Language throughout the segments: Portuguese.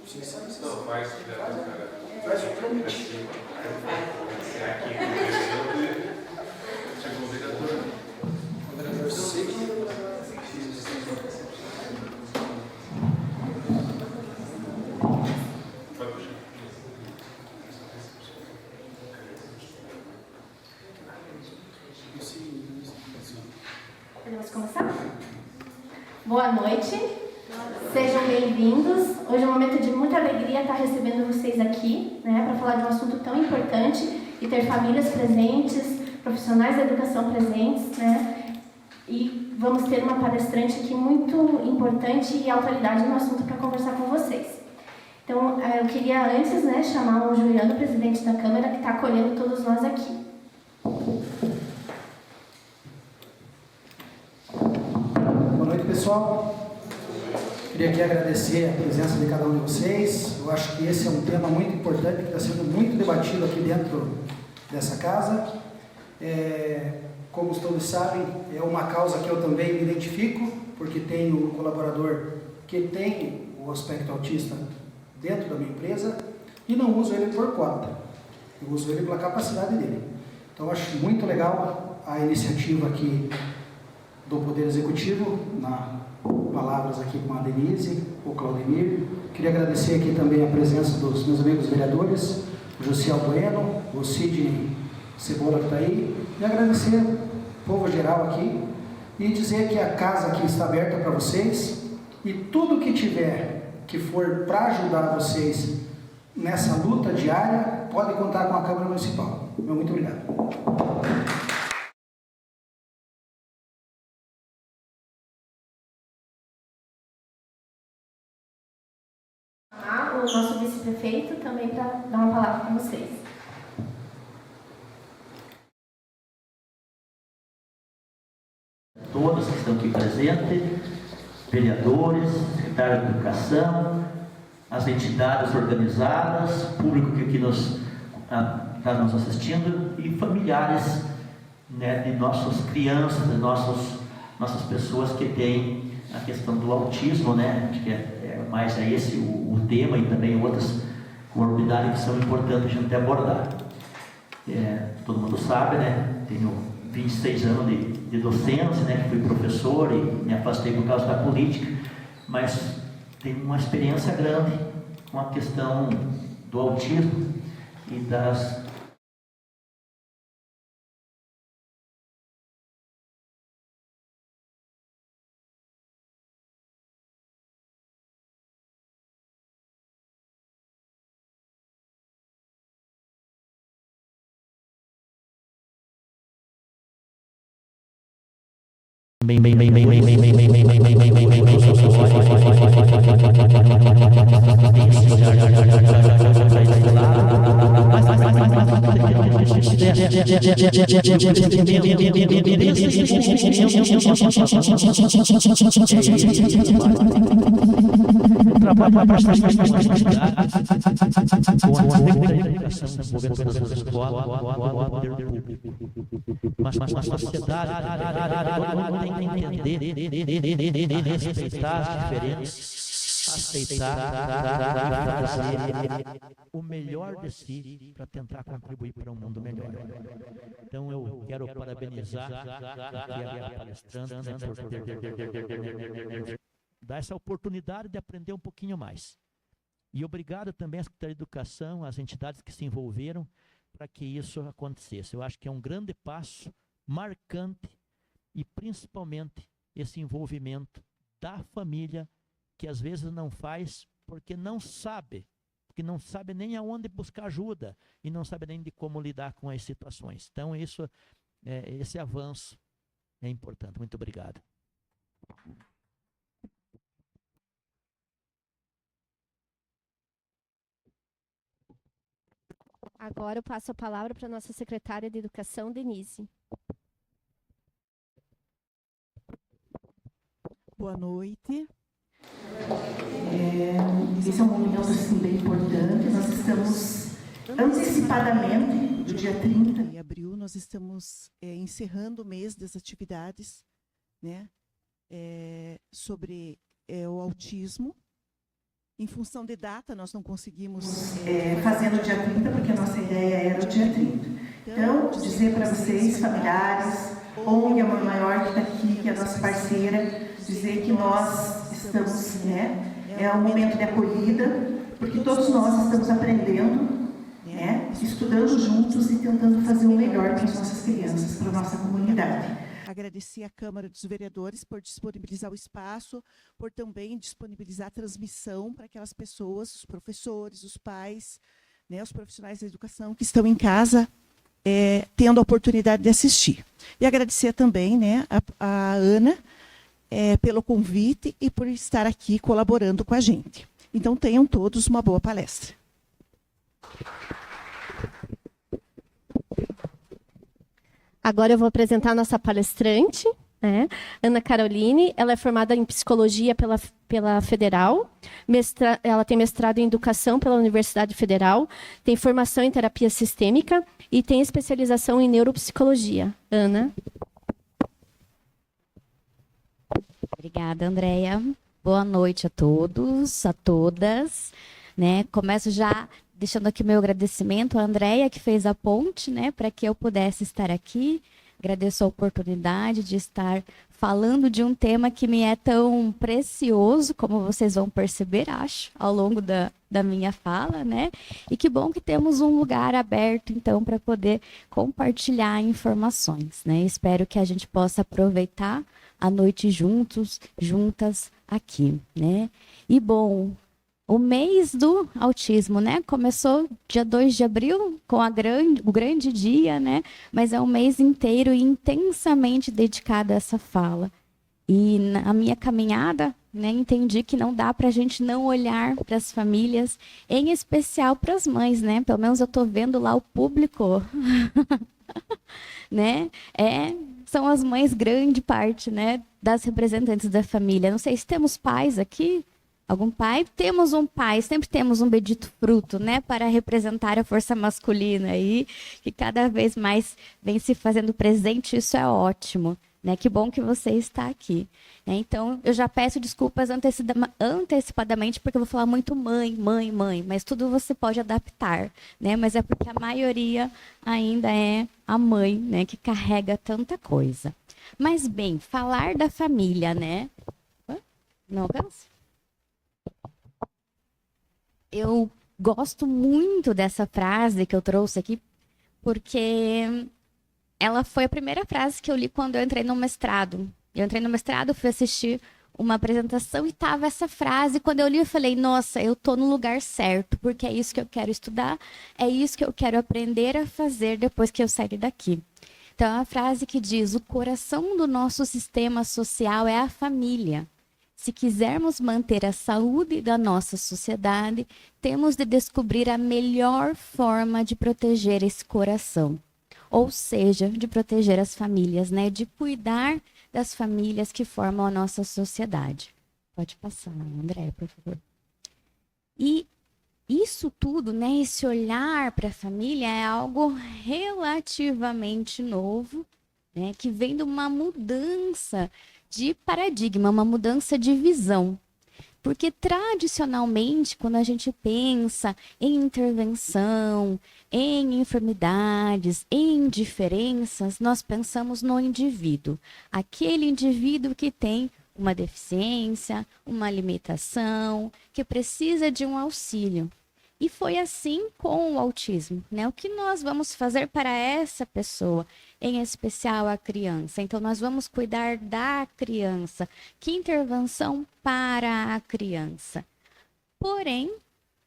Não, faz cara. Faz o trâmite. É aqui que eu convido a toda. Eu sei que Vai puxar. Podemos começar? Boa noite, sejam bem-vindos. Hoje é um momento de muita alegria estar recebendo vocês aqui, para falar de um assunto tão importante e ter famílias presentes, profissionais da educação presentes, E vamos ter uma palestrante aqui muito importante e autoridade no assunto para conversar com vocês. Então, eu queria antes, chamar o Juliano, presidente da Câmara, que está acolhendo todos nós aqui. Boa noite, pessoal. Queria aqui agradecer a presença de cada um de vocês. Eu acho que esse é um tema muito importante, que está sendo muito debatido aqui dentro dessa casa. Como todos sabem, é uma causa que eu também me identifico, porque tenho um colaborador que tem o aspecto autista dentro da minha empresa e não uso ele por cota, eu uso ele pela capacidade dele. Então, acho muito legal a iniciativa aqui do Poder Executivo, palavras aqui com a Denise, o Claudemir. Queria agradecer aqui também a presença dos meus amigos vereadores, o Josiel Bueno, o Sidney Cebola que está aí, e agradecer o povo geral aqui e dizer que a casa aqui está aberta para vocês e tudo que tiver que for para ajudar vocês nessa luta diária, pode contar com a Câmara Municipal. Muito obrigado. O nosso vice-prefeito também para dar uma palavra para vocês. Todos que estão aqui presentes, vereadores, secretário de Educação, as entidades organizadas, público que aqui está nos assistindo e familiares de nossas crianças, de nossas pessoas que têm a questão do autismo, acho que é mais esse o tema, e também outras comorbidades que são importantes a gente abordar. Todo mundo sabe, tenho 26 anos de docência, que fui professor e me afastei por causa da política, mas tenho uma experiência grande com a questão do autismo e das mas a sociedade tem que entender, respeitar as diferenças, aceitar, fazer o melhor de si para tentar contribuir para um mundo melhor. Então eu quero parabenizar a palestrante por dar essa oportunidade de aprender um pouquinho mais. E obrigado também à Secretaria de Educação, às entidades que se envolveram para que isso acontecesse. Eu acho que é um grande passo, marcante, e principalmente esse envolvimento da família, que às vezes não faz porque não sabe nem aonde buscar ajuda e não sabe nem de como lidar com as situações. Então esse avanço é importante. Muito obrigado. Agora eu passo a palavra para a nossa secretária de Educação, Denise. Boa noite. Esse é um momento assim, bem importante. Nós estamos antecipadamente, do dia 30 de abril, nós estamos encerrando o mês das atividades, sobre o autismo. Em função de data, nós não conseguimos fazer no dia 30, porque a nossa ideia era o dia 30. Então, dizer para vocês, familiares, ONG Amor Maior, que está aqui, que é a nossa parceira, dizer que nós estamos, é um momento de acolhida, porque todos nós estamos aprendendo, estudando juntos e tentando fazer o melhor para as nossas crianças, para a nossa comunidade. Agradecer à Câmara dos Vereadores por disponibilizar o espaço, por também disponibilizar a transmissão para aquelas pessoas, os professores, os pais, os profissionais da educação que estão em casa, tendo a oportunidade de assistir. E agradecer também a Ana pelo convite e por estar aqui colaborando com a gente. Então, tenham todos uma boa palestra. Agora eu vou apresentar a nossa palestrante, Ana Caroline. Ela é formada em psicologia pela Federal, ela tem mestrado em educação pela Universidade Federal, tem formação em terapia sistêmica e tem especialização em neuropsicologia. Ana. Obrigada, Andréia. Boa noite a todos, a todas. Começo já deixando aqui meu agradecimento à Andréia, que fez a ponte, para que eu pudesse estar aqui. Agradeço a oportunidade de estar falando de um tema que me é tão precioso, como vocês vão perceber, acho, ao longo da minha fala, E que bom que temos um lugar aberto, então, para poder compartilhar informações, Espero que a gente possa aproveitar a noite juntas aqui, E, bom, o mês do autismo, Começou dia 2 de abril, com o grande dia, Mas é um mês inteiro e intensamente dedicado a essa fala. E na minha caminhada, entendi que não dá para a gente não olhar para as famílias, em especial para as mães, Pelo menos eu estou vendo lá o público, São as mães grande parte, das representantes da família. Não sei se temos pais aqui. Algum pai? Temos um pai, sempre temos um bendito fruto, para representar a força masculina aí, que cada vez mais vem se fazendo presente, isso é ótimo, Que bom que você está aqui. Então, eu já peço desculpas antecipadamente, porque eu vou falar muito mãe, mas tudo você pode adaptar, Mas é porque a maioria ainda é a mãe, que carrega tanta coisa. Mas, bem, falar da família, Não alcança? Eu gosto muito dessa frase que eu trouxe aqui, porque ela foi a primeira frase que eu li quando eu entrei no mestrado. Eu entrei no mestrado, fui assistir uma apresentação e estava essa frase. Quando eu li, eu falei, nossa, eu estou no lugar certo, porque é isso que eu quero estudar, é isso que eu quero aprender a fazer depois que eu sair daqui. Então, é uma frase que diz, o coração do nosso sistema social é a família. Se quisermos manter a saúde da nossa sociedade, temos de descobrir a melhor forma de proteger esse coração. Ou seja, de proteger as famílias, de cuidar das famílias que formam a nossa sociedade. Pode passar, André, por favor. E isso tudo, esse olhar para a família é algo relativamente novo, que vem de uma mudança de paradigma, uma mudança de visão. Porque tradicionalmente, quando a gente pensa em intervenção, em enfermidades, em diferenças, nós pensamos no indivíduo. Aquele indivíduo que tem uma deficiência, uma limitação, que precisa de um auxílio. E foi assim com o autismo, O que nós vamos fazer para essa pessoa, em especial a criança? Então, nós vamos cuidar da criança. Que intervenção para a criança? Porém,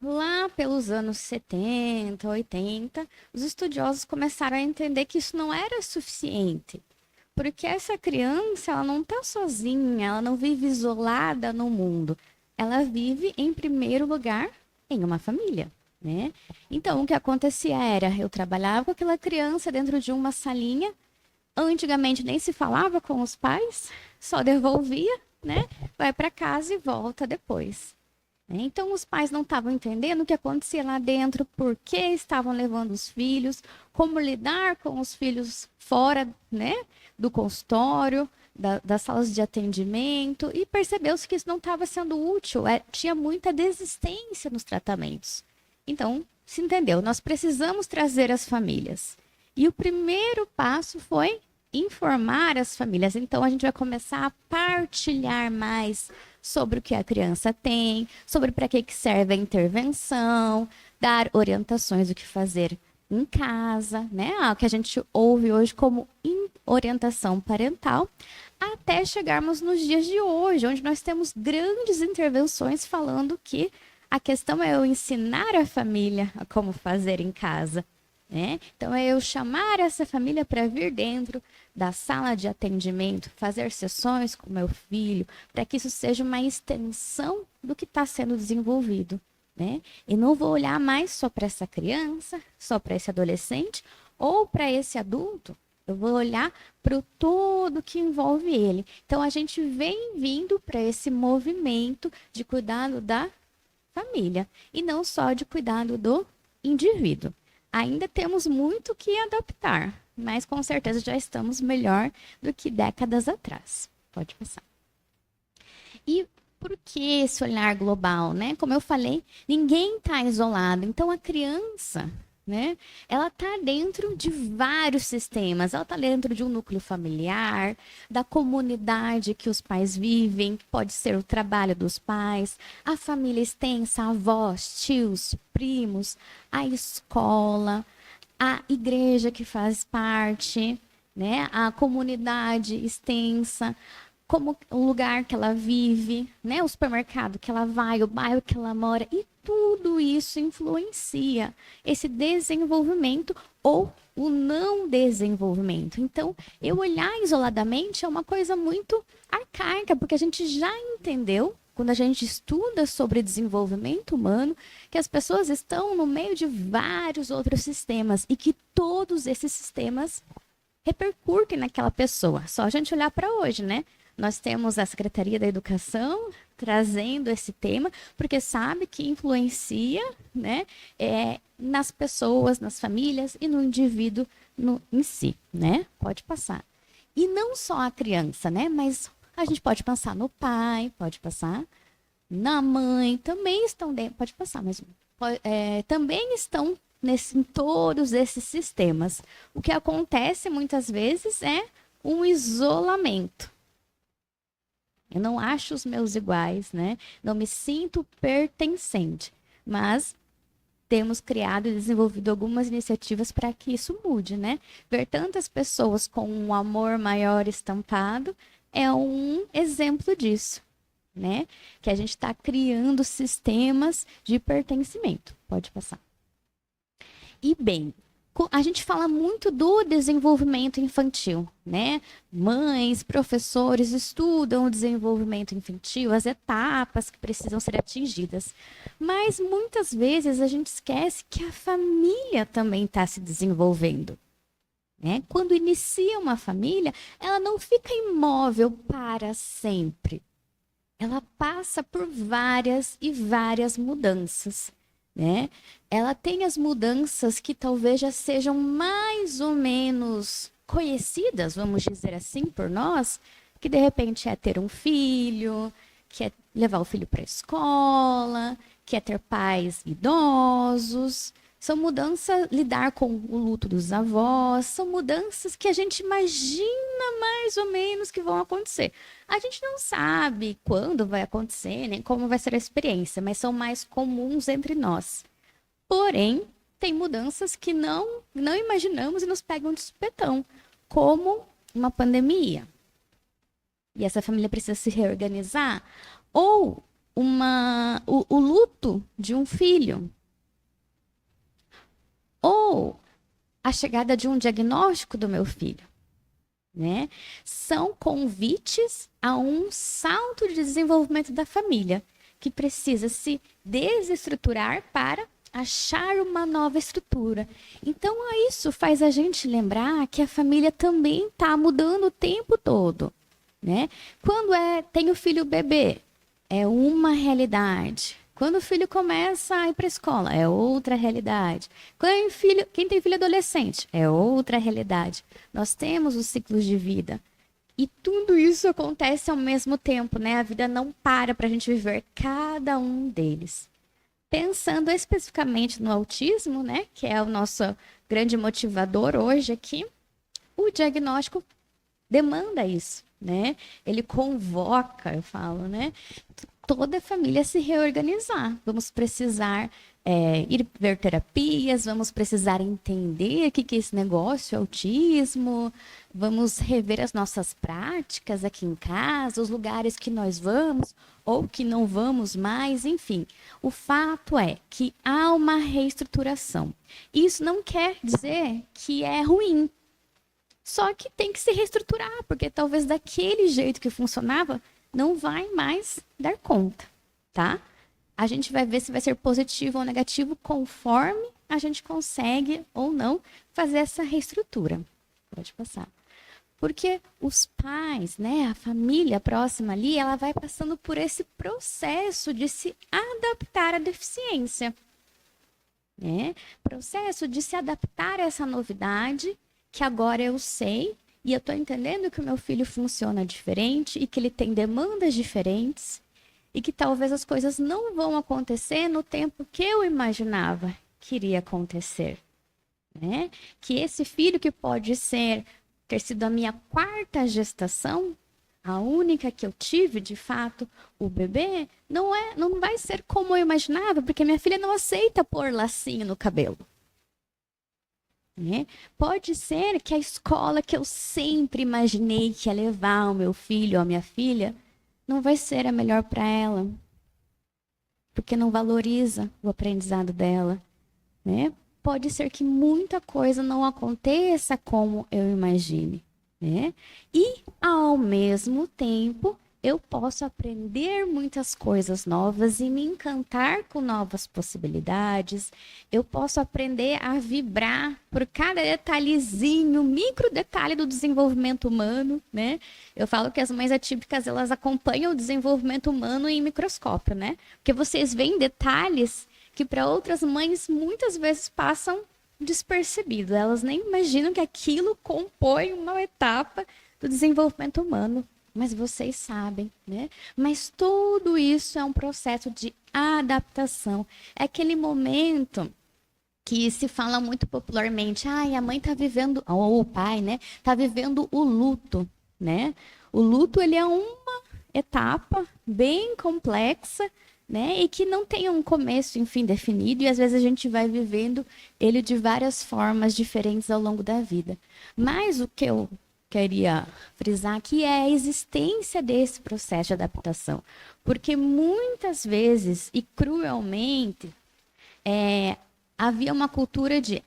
lá pelos anos 70, 80, os estudiosos começaram a entender que isso não era suficiente. Porque essa criança, ela não está sozinha, ela não vive isolada no mundo. Ela vive, em primeiro lugar, em uma família, Então, o que acontecia era, eu trabalhava com aquela criança dentro de uma salinha, antigamente nem se falava com os pais, só devolvia, Vai para casa e volta depois. Então, os pais não estavam entendendo o que acontecia lá dentro, por que estavam levando os filhos, como lidar com os filhos fora, do consultório, das salas de atendimento e percebeu-se que isso não estava sendo útil, tinha muita desistência nos tratamentos. Então, se entendeu, nós precisamos trazer as famílias. E o primeiro passo foi informar as famílias. Então, a gente vai começar a partilhar mais sobre o que a criança tem, sobre para que serve a intervenção, dar orientações do que fazer em casa, né? O que a gente ouve hoje como orientação parental, até chegarmos nos dias de hoje, onde nós temos grandes intervenções falando que a questão é eu ensinar a família a como fazer em casa, né? Então, é eu chamar essa família para vir dentro da sala de atendimento, fazer sessões com meu filho, para que isso seja uma extensão do que está sendo desenvolvido, né? E não vou olhar mais só para essa criança, só para esse adolescente ou para esse adulto. Eu vou olhar para o todo que envolve ele. Então, a gente vem vindo para esse movimento de cuidado da família e não só de cuidado do indivíduo. Ainda temos muito que adaptar, mas com certeza já estamos melhor do que décadas atrás. Pode passar. E por que esse olhar global, né? Como eu falei, ninguém está isolado. Então, a criança, né? Ela está dentro de vários sistemas. Ela está dentro de um núcleo familiar, da comunidade que os pais vivem, pode ser o trabalho dos pais, a família extensa, avós, tios, primos, a escola, a igreja que faz parte, né? A comunidade extensa, como o lugar que ela vive, né? O supermercado que ela vai, o bairro que ela mora, e tudo isso influencia esse desenvolvimento ou o não desenvolvimento. Então, eu olhar isoladamente é uma coisa muito arcaica, porque a gente já entendeu, quando a gente estuda sobre desenvolvimento humano, que as pessoas estão no meio de vários outros sistemas e que todos esses sistemas repercutem naquela pessoa. Só a gente olhar para hoje, né? Nós temos a Secretaria da Educação trazendo esse tema, porque sabe que influencia, né, nas pessoas, nas famílias e no indivíduo em si, né? Pode passar. E não só a criança, né? Mas a gente pode pensar no pai, pode passar na mãe, também estão dentro, pode passar, mas também estão em todos esses sistemas. O que acontece muitas vezes é um isolamento. Eu não acho os meus iguais, né? Não me sinto pertencente. Mas temos criado e desenvolvido algumas iniciativas para que isso mude, né? Ver tantas pessoas com um amor maior estampado é um exemplo disso, né? Que a gente está criando sistemas de pertencimento. Pode passar. E bem, a gente fala muito do desenvolvimento infantil, né? Mães, professores estudam o desenvolvimento infantil, as etapas que precisam ser atingidas. Mas muitas vezes a gente esquece que a família também está se desenvolvendo, né? Quando inicia uma família, ela não fica imóvel para sempre. Ela passa por várias e várias mudanças, né? Ela tem as mudanças que talvez já sejam mais ou menos conhecidas, vamos dizer assim, por nós, que de repente é ter um filho, que é levar o filho para a escola, que é ter pais idosos. São mudanças, lidar com o luto dos avós, são mudanças que a gente imagina mais ou menos que vão acontecer. A gente não sabe quando vai acontecer, nem como vai ser a experiência, mas são mais comuns entre nós. Porém, tem mudanças que não imaginamos e nos pegam de supetão, como uma pandemia. E essa família precisa se reorganizar, ou o luto de um filho, ou a chegada de um diagnóstico do meu filho, né? São convites a um salto de desenvolvimento da família, que precisa se desestruturar para achar uma nova estrutura. Então, isso faz a gente lembrar que a família também está mudando o tempo todo, né? Quando tem o filho bebê, é uma realidade. Quando o filho começa a ir para a escola, é outra realidade. Quem tem filho adolescente, é outra realidade. Nós temos os ciclos de vida E tudo isso acontece ao mesmo tempo, né? A vida não para a gente viver cada um deles. Pensando especificamente no autismo, né? Que é o nosso grande motivador hoje aqui, o diagnóstico demanda isso, né? Ele convoca, eu falo, né? Toda a família se reorganizar. Vamos precisar ir ver terapias, vamos precisar entender o que é esse negócio, autismo, vamos rever as nossas práticas aqui em casa, os lugares que nós vamos ou que não vamos mais, enfim. O fato é que há uma reestruturação. Isso não quer dizer que é ruim, só que tem que se reestruturar, porque talvez daquele jeito que funcionava não vai mais dar conta, tá? A gente vai ver se vai ser positivo ou negativo conforme a gente consegue ou não fazer essa reestrutura. Pode passar. Porque os pais, né, a família próxima ali, ela vai passando por esse processo de se adaptar à deficiência. Né? Processo de se adaptar a essa novidade, que agora eu sei, e eu estou entendendo que o meu filho funciona diferente e que ele tem demandas diferentes e que talvez as coisas não vão acontecer no tempo que eu imaginava que iria acontecer. Né? Que esse filho que pode ter sido a minha 4ª gestação, a única que eu tive, de fato, o bebê, não vai ser como eu imaginava, porque minha filha não aceita pôr lacinho no cabelo. Né? Pode ser que a escola que eu sempre imaginei que ia levar o meu filho ou a minha filha não vai ser a melhor para ela, porque não valoriza o aprendizado dela. Né? Pode ser que muita coisa não aconteça como eu imagine. Né? E, ao mesmo tempo, eu posso aprender muitas coisas novas e me encantar com novas possibilidades. Eu posso aprender a vibrar por cada detalhezinho, micro detalhe do desenvolvimento humano, né? Eu falo que as mães atípicas, elas acompanham o desenvolvimento humano em microscópio, né? Porque vocês veem detalhes que para outras mães muitas vezes passam despercebido. Elas nem imaginam que aquilo compõe uma etapa do desenvolvimento humano. Mas vocês sabem, né? Mas tudo isso é um processo de adaptação. É aquele momento que se fala muito popularmente, a mãe está vivendo, ou o pai, né? Está vivendo o luto, né? O luto, ele é uma etapa bem complexa, né? E que não tem um começo e um fim definido, e às vezes a gente vai vivendo ele de várias formas diferentes ao longo da vida. Mas o que eu queria frisar aqui é a existência desse processo de adaptação. Porque muitas vezes, e cruelmente, havia uma cultura de...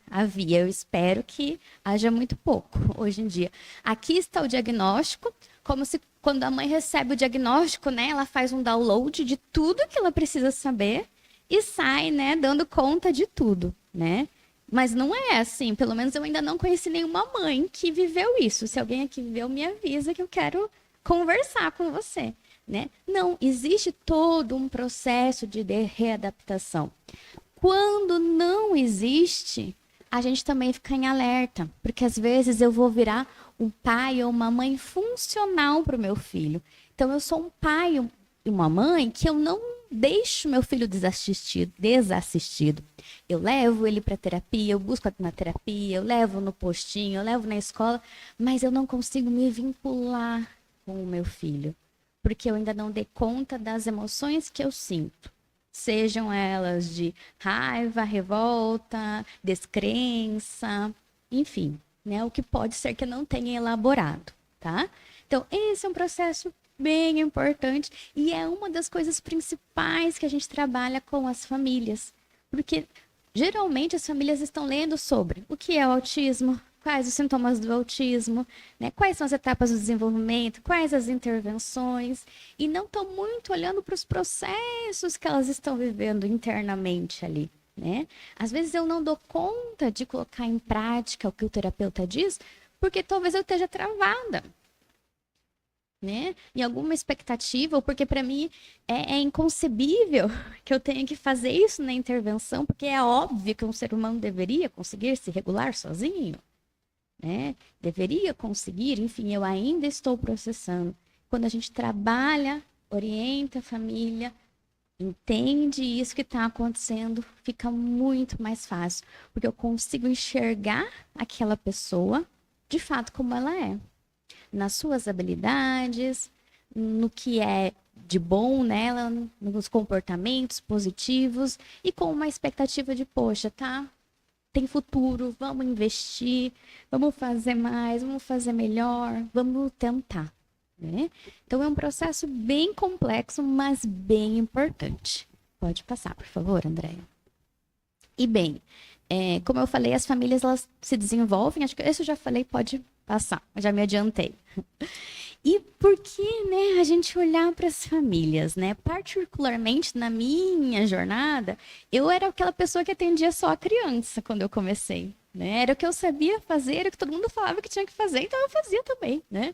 Havia, eu espero que haja muito pouco hoje em dia. Aqui está o diagnóstico, como se quando a mãe recebe o diagnóstico, né, ela faz um download de tudo que ela precisa saber e sai, né, dando conta de tudo, né? Mas não é assim, pelo menos eu ainda não conheci nenhuma mãe que viveu isso. Se alguém aqui viveu, me avisa que eu quero conversar com você, né? Não, existe todo um processo de readaptação. Quando não existe, a gente também fica em alerta, porque às vezes eu vou virar um pai ou uma mãe funcional para o meu filho. Então eu sou um pai e uma mãe que eu não deixo meu filho desassistido. Eu levo ele para terapia, eu busco na terapia, eu levo no postinho, eu levo na escola, mas eu não consigo me vincular com o meu filho, porque eu ainda não dei conta das emoções que eu sinto. Sejam elas de raiva, revolta, descrença, enfim, né? O que pode ser que eu não tenha elaborado, tá? Então, esse é um processo bem importante e é uma das coisas principais que a gente trabalha com as famílias, porque geralmente as famílias estão lendo sobre o que é o autismo, quais os sintomas do autismo, né? Quais são as etapas do desenvolvimento, quais as intervenções, e não estão muito olhando para os processos que elas estão vivendo internamente ali, né? Às vezes eu não dou conta de colocar em prática o que o terapeuta diz, porque talvez eu esteja travada, né? Em alguma expectativa, ou porque para mim é inconcebível que eu tenha que fazer isso na intervenção, porque é óbvio que um ser humano deveria conseguir se regular sozinho, né? Deveria conseguir, enfim, eu ainda estou processando. Quando a gente trabalha, orienta a família, entende isso que está acontecendo, fica muito mais fácil, porque eu consigo enxergar aquela pessoa de fato como ela é, nas suas habilidades, no que é de bom nela, nos comportamentos positivos e com uma expectativa de, poxa, tá? Tem futuro, vamos investir, vamos fazer mais, vamos fazer melhor, vamos tentar. Né? Então é um processo bem complexo, mas bem importante. Pode passar, por favor, Andréia. E bem, como eu falei, as famílias elas se desenvolvem, acho que isso eu já falei, pode passar, já me adiantei. E por que, né, a gente olhar para as famílias, né? Particularmente na minha jornada, eu era aquela pessoa que atendia só a criança quando eu comecei, né? Era o que eu sabia fazer, era o que todo mundo falava que tinha que fazer, então eu fazia também, né?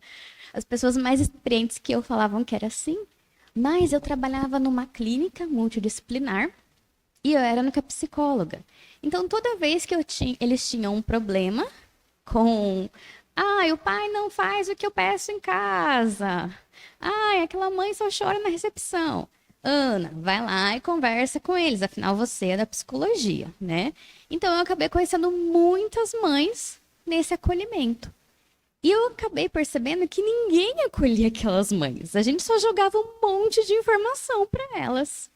As pessoas mais experientes que eu falavam que era assim, mas eu trabalhava numa clínica multidisciplinar e eu era a única psicóloga. Então, toda vez que eles tinham um problema com... o pai não faz o que eu peço em casa. Aquela mãe só chora na recepção. Ana, vai lá e conversa com eles, afinal você é da psicologia, né? Então, eu acabei conhecendo muitas mães nesse acolhimento. E eu acabei percebendo que ninguém acolhia aquelas mães. A gente só jogava um monte de informação para elas,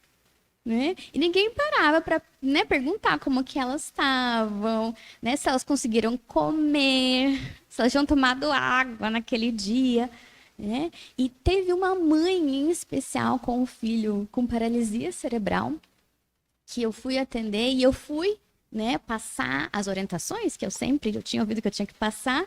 né? E ninguém parava para, né, perguntar como que elas estavam, né? Se elas conseguiram comer, se elas tinham tomado água naquele dia, né? E teve uma mãe em especial com um filho com paralisia cerebral que eu fui atender e eu fui, né, passar as orientações que eu tinha ouvido que eu tinha que passar.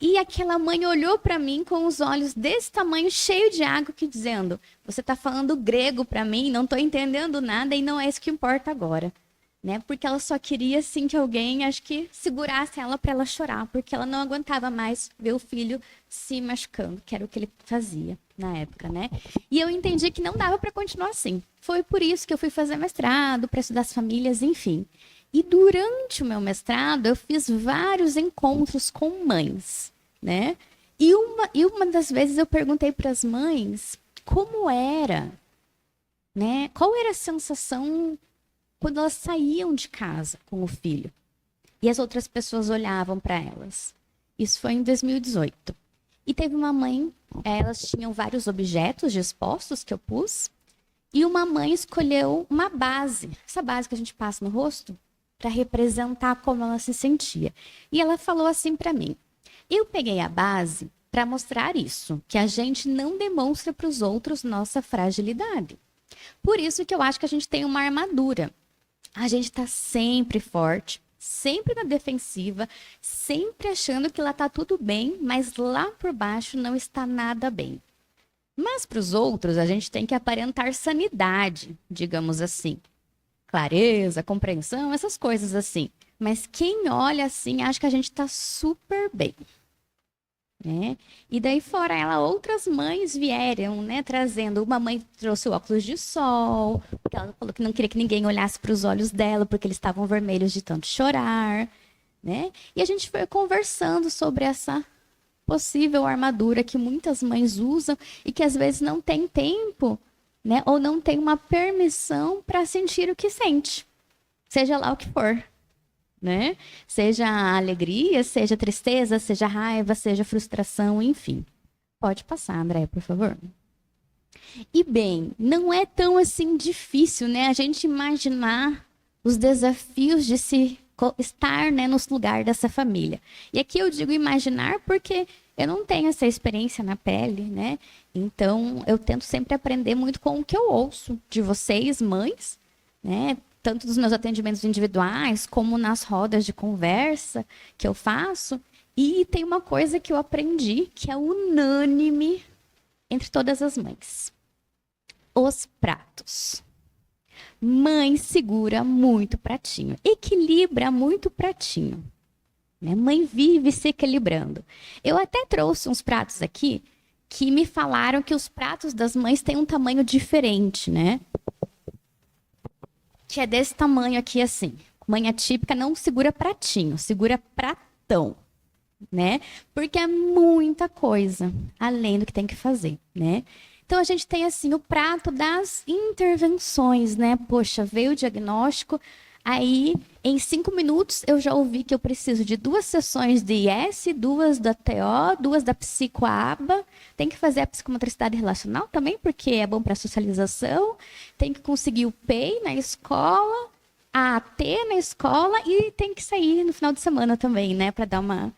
E aquela mãe olhou para mim com os olhos desse tamanho, cheio de água, que dizendo: você está falando grego para mim, não estou entendendo nada e não é isso que importa agora. Né? Porque ela só queria, assim, que alguém, acho que, segurasse ela para ela chorar, porque ela não aguentava mais ver o filho se machucando, que era o que ele fazia na época, né? E eu entendi que não dava para continuar assim. Foi por isso que eu fui fazer mestrado, para estudar as famílias, enfim. E durante o meu mestrado, eu fiz vários encontros com mães, né? E uma das vezes eu perguntei para as mães como era, né? Qual era a sensação quando elas saíam de casa com o filho e as outras pessoas olhavam para elas. Isso foi em 2018. E teve uma mãe, elas tinham vários objetos dispostos que eu pus, e uma mãe escolheu uma base, essa base que a gente passa no rosto, para representar como ela se sentia. E ela falou assim para mim: eu peguei a base para mostrar isso, que a gente não demonstra para os outros nossa fragilidade. Por isso que eu acho que a gente tem uma armadura. A gente está sempre forte, sempre na defensiva, sempre achando que lá está tudo bem, mas lá por baixo não está nada bem. Mas para os outros, a gente tem que aparentar sanidade, digamos assim. Clareza, compreensão, essas coisas assim. Mas quem olha assim, acha que a gente está super bem. Né? E daí fora ela, outras mães vieram, né, trazendo. Uma mãe trouxe o óculos de sol, porque ela falou que não queria que ninguém olhasse para os olhos dela, porque eles estavam vermelhos de tanto chorar. Né? E a gente foi conversando sobre essa possível armadura que muitas mães usam e que às vezes não tem tempo, né? Ou não tem uma permissão para sentir o que sente, seja lá o que for, né? Seja alegria, seja tristeza, seja raiva, seja frustração, enfim. Pode passar, Andréia, por favor. E bem, não é tão assim difícil, né? A gente imaginar os desafios de se estar, né, nos lugares dessa família. E aqui eu digo imaginar porque eu não tenho essa experiência na pele, né? Então, eu tento sempre aprender muito com o que eu ouço de vocês, mães, né? Tanto dos meus atendimentos individuais, como nas rodas de conversa que eu faço. E tem uma coisa que eu aprendi, que é unânime entre todas as mães. Os pratos. Mãe segura muito pratinho, equilibra muito pratinho. Né? Mãe vive se equilibrando. Eu até trouxe uns pratos aqui que me falaram que os pratos das mães têm um tamanho diferente, né? Que é desse tamanho aqui, assim. Mãe atípica não segura pratinho, segura pratão. né? Porque é muita coisa, além do que tem que fazer, né? Então, a gente tem, assim, o prato das intervenções, né? Poxa, veio o diagnóstico, aí, em 5 minutos, eu já ouvi que eu preciso de 2 sessões de IS, 2 da TO, 2 da psicoaba. Tem que fazer a psicomotricidade relacional também, porque é bom para socialização. Tem que conseguir o PEI na escola, a AT na escola e tem que sair no final de semana também, né? Para dar uma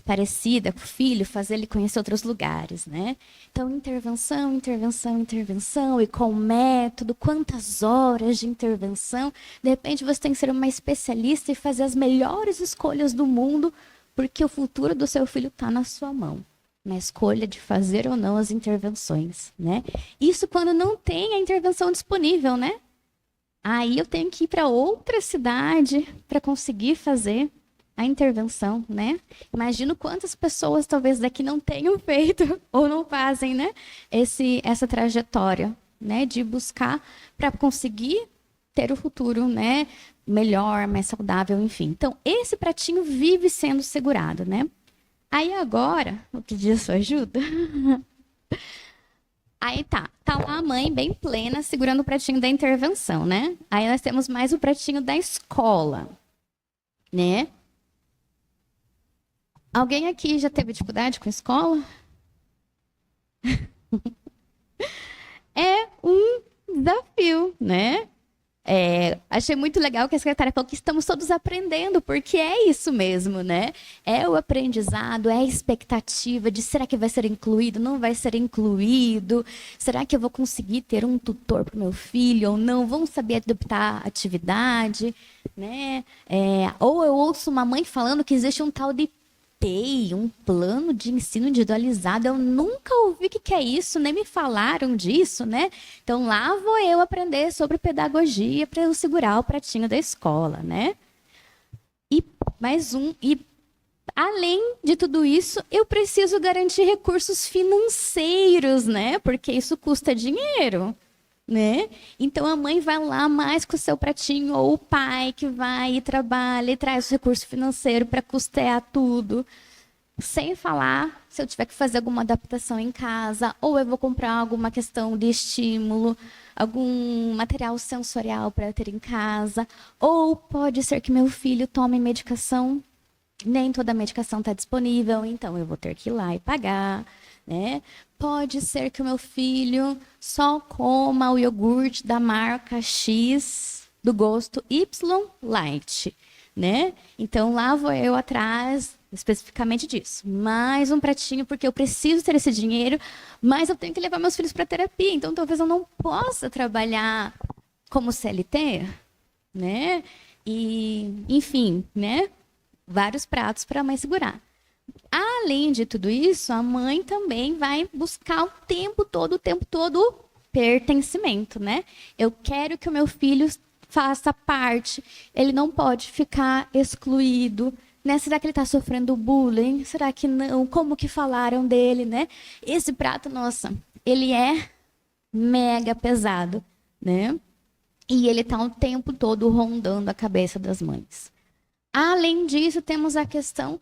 parecida com o filho, fazer ele conhecer outros lugares, né? Então, intervenção, intervenção, intervenção, e com método, quantas horas de intervenção. De repente, você tem que ser uma especialista e fazer as melhores escolhas do mundo, porque o futuro do seu filho está na sua mão, na escolha de fazer ou não as intervenções, né? Isso quando não tem a intervenção disponível, né? Aí eu tenho que ir para outra cidade para conseguir fazer a intervenção, né? Imagino quantas pessoas talvez daqui não tenham feito ou não fazem, né? Essa trajetória, né? De buscar para conseguir ter o futuro, né? Melhor, mais saudável, enfim. Então, esse pratinho vive sendo segurado, né? Aí agora, vou pedir a sua ajuda. Aí tá lá a mãe bem plena segurando o pratinho da intervenção, né? Aí nós temos mais o pratinho da escola, né? Alguém aqui já teve dificuldade com a escola? É um desafio, né? Achei muito legal que a secretária falou que estamos todos aprendendo, porque é isso mesmo, né? É o aprendizado, é a expectativa de será que vai ser incluído, não vai ser incluído? Será que eu vou conseguir ter um tutor para o meu filho ou não? Vão saber adaptar a atividade, né? Ou eu ouço uma mãe falando que existe um tal de PEI, um plano de ensino individualizado. Eu nunca ouvi o que é isso, nem me falaram disso, né? Então, lá vou eu aprender sobre pedagogia para eu segurar o pratinho da escola, né? E além de tudo isso, eu preciso garantir recursos financeiros, né? Porque isso custa dinheiro, né? Então a mãe vai lá mais com o seu pratinho, ou o pai que vai e trabalha e traz o recurso financeiro para custear tudo. Sem falar se eu tiver que fazer alguma adaptação em casa, ou eu vou comprar alguma questão de estímulo, algum material sensorial para ter em casa, ou pode ser que meu filho tome medicação, nem toda a medicação está disponível, então eu vou ter que ir lá e pagar, né? Pode ser que o meu filho só coma o iogurte da marca X, do gosto Y Light, né? Então lá vou eu atrás especificamente disso. Mais um pratinho, porque eu preciso ter esse dinheiro, mas eu tenho que levar meus filhos para terapia, então talvez eu não possa trabalhar como CLT, né? E, enfim, né? Vários pratos para a mãe segurar. Além de tudo isso, a mãe também vai buscar o tempo todo pertencimento, né? Eu quero que o meu filho faça parte, ele não pode ficar excluído, né? Será que ele está sofrendo bullying? Será que não? Como que falaram dele, né? Esse prato, nossa, ele é mega pesado, né? E ele está o tempo todo rondando a cabeça das mães. Além disso, temos a questão,